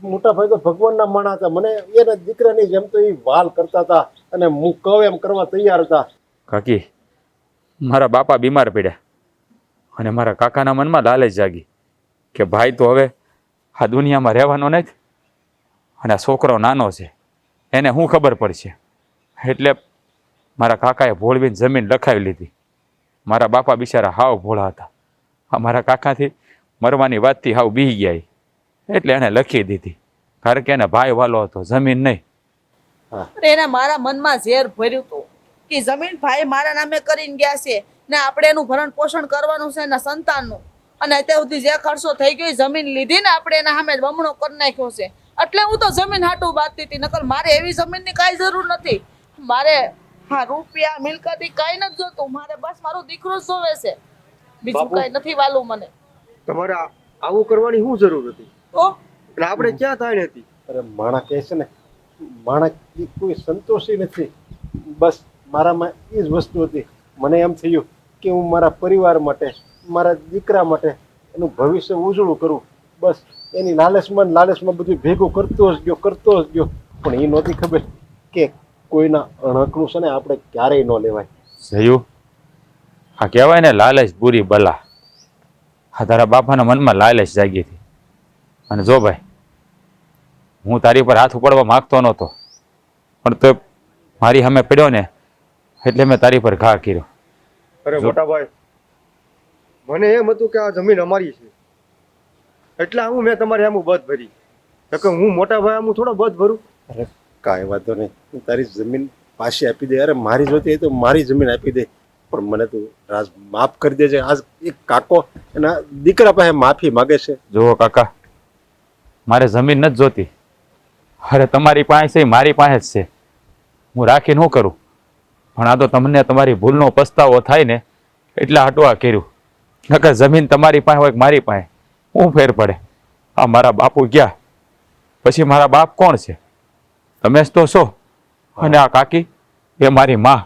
મોટા ભાઈ તો ભગવાનના માણા હતા. મને એના દીકરાની જેમ તો એ વાલ કરતા હતા અને હું કહું એમ કરવા તૈયાર હતા.
કાકી મારા બાપા બીમાર પડ્યા અને મારા કાકાના મનમાં લાલચ જાગી કે ભાઈ તો હવે આ દુનિયામાં રહેવાનો નથી અને આ છોકરો નાનો છે, એને શું ખબર પડશે. એટલે મારા કાકાએ ભોળવીને જમીન લખાવી લીધી. મારા બાપા બિચારા હાવ ભોળા હતા. મારા કાકાથી મરવાની વાતથી હાવ બીહી ગયા, એટલે એને લખી દીધી, કારણ કે એને ભાઈ વાલો હતો, જમીન નહીં.
એને મારા મનમાં ઝેર ભર્યું હતું કે જમીન ભાઈ મારા નામે કરીને ગયા છે ને આપણે એનું ભરણ પોષણ કરવાનું છે એના સંતાનનું, અને અત્યાર સુધી જે ખર્ચો થઈ ગયો જમીન લીધી ને આપણે એના સામે બમણો કરી નાખ્યો છે. એટલે હું તો જમીન હાટું બાંધતી હતી, નકર મારે એવી જમીનની કાંઈ જરૂર નથી. મારે હા રૂપિયા મિલકતી કાંઈ નથી જોતું, મારે બસ મારો દીકરો જ જોવે છે, બીજું કાંઈ નથી વાલું મને.
તમારે આવું કરવાની શું જરૂર હતી?
તો
અને આપણે ક્યાં થાય હતી?
અરે માણા કહે છે ને, માણા કોઈ સંતોષી નથી. બસ મારામાં એ જ વસ્તુ હતી. મને એમ થયું કે હું મારા પરિવાર માટે, મારા દીકરા માટે એનું ભવિષ્ય ઉજળું કરું. બસ એની લાલચમાં બધું ભેગું કરતો જ ગયો. પણ એ નહોતી ખબર કે કોઈના અણકનું છે ને આપણે ક્યારેય ન લેવાય.
જયું, હા કહેવાય ને લાલચ બુરી બલા. હા તારા બાપાના મનમાં લાલચ જાગી હતી. અને જો ભાઈ, હું તારી પર હાથ ઉપાડવા માગતો નહોતો, પણ તો મારી સામે પડ્યો ને એટલે મેં તારી પર ઘા કર્યો.
અરે મોટા ભાઈ, મને એમ હતું કે આ જમીન અમારી છે, એટલે હું મેં તમારે આમ બધ ભરી. હું મોટા ભાઈ આમ થોડો બધ ભરું?
અરે કાંઈ વાંધો નહીં, હું તારી જમીન પાછી આપી દે. અરે મારી જોતી હોય તો મારી જમીન આપી દે, પણ મને તું રાજ માફ કરી દેજે. આજ એક કાકો એના દીકરા પાસે માફી માગે છે.
જુઓ કાકા, મારે જમીન નથી જોતી. અરે તમારી પાસે છે, મારી પાસે જ છે, હું રાખીને શું કરું? પણ આ તો તમને તમારી ભૂલનો પસ્તાવો થાય ને એટલે હટવા કર્યું. નકર જમીન તમારી પાસે હોય કે મારી પાસે, શું ફેર પડે? આ મારા બાપુ ગયા પછી મારા બાપ કોણ છે? તમે જ તો છો. અને આ કાકી એ મારી માં.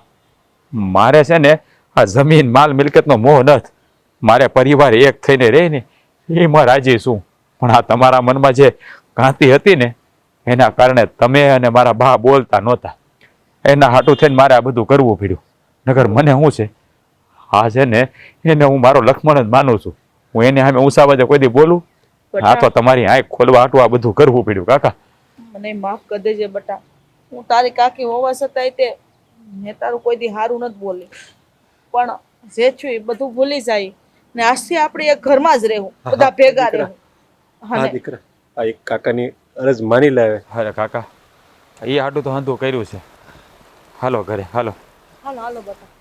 મારે છે ને આ જમીન માલ મિલકતનો મોહ નથી. મારે પરિવાર એક થઈને રહે ને એમાં રાજી છું. પણ આ તમારા મનમાં જે ક્રાંતિ હતી ને એના કારણે તમે અને મારા બા બોલતા નહોતા. એના હાટું થઈને મારે આ બધું કરવું પડ્યું. નગર મને શું છે, આ છે ને એને હું મારો લક્ષ્મણ જ માનું છું. હું એને સામે ઊંચા અવાજે કોઈ દી બોલું? આ તો તમારી આંખ ખોલવા હાટું આ બધું કરવું પડ્યું કાકા.
મને માફ કરી દેજે બટા, હું તારી કાકી હોવા છતાંય તે મેં તારું કોઈ દી હારું નથી બોલી, પણ જે છું એ બધું ભૂલી જાય ને આજથી આપણે એક ઘરમાં જ રહેવું, બધા ભેગા રહેવું.
હા દીકરા, આ એક કાકાની અરજ માની લાવે.
અરે કાકા, એ હાટું તો હંધું કર્યું છે. હાલો ઘરે, હાલો.
હાલો હાલો બટા.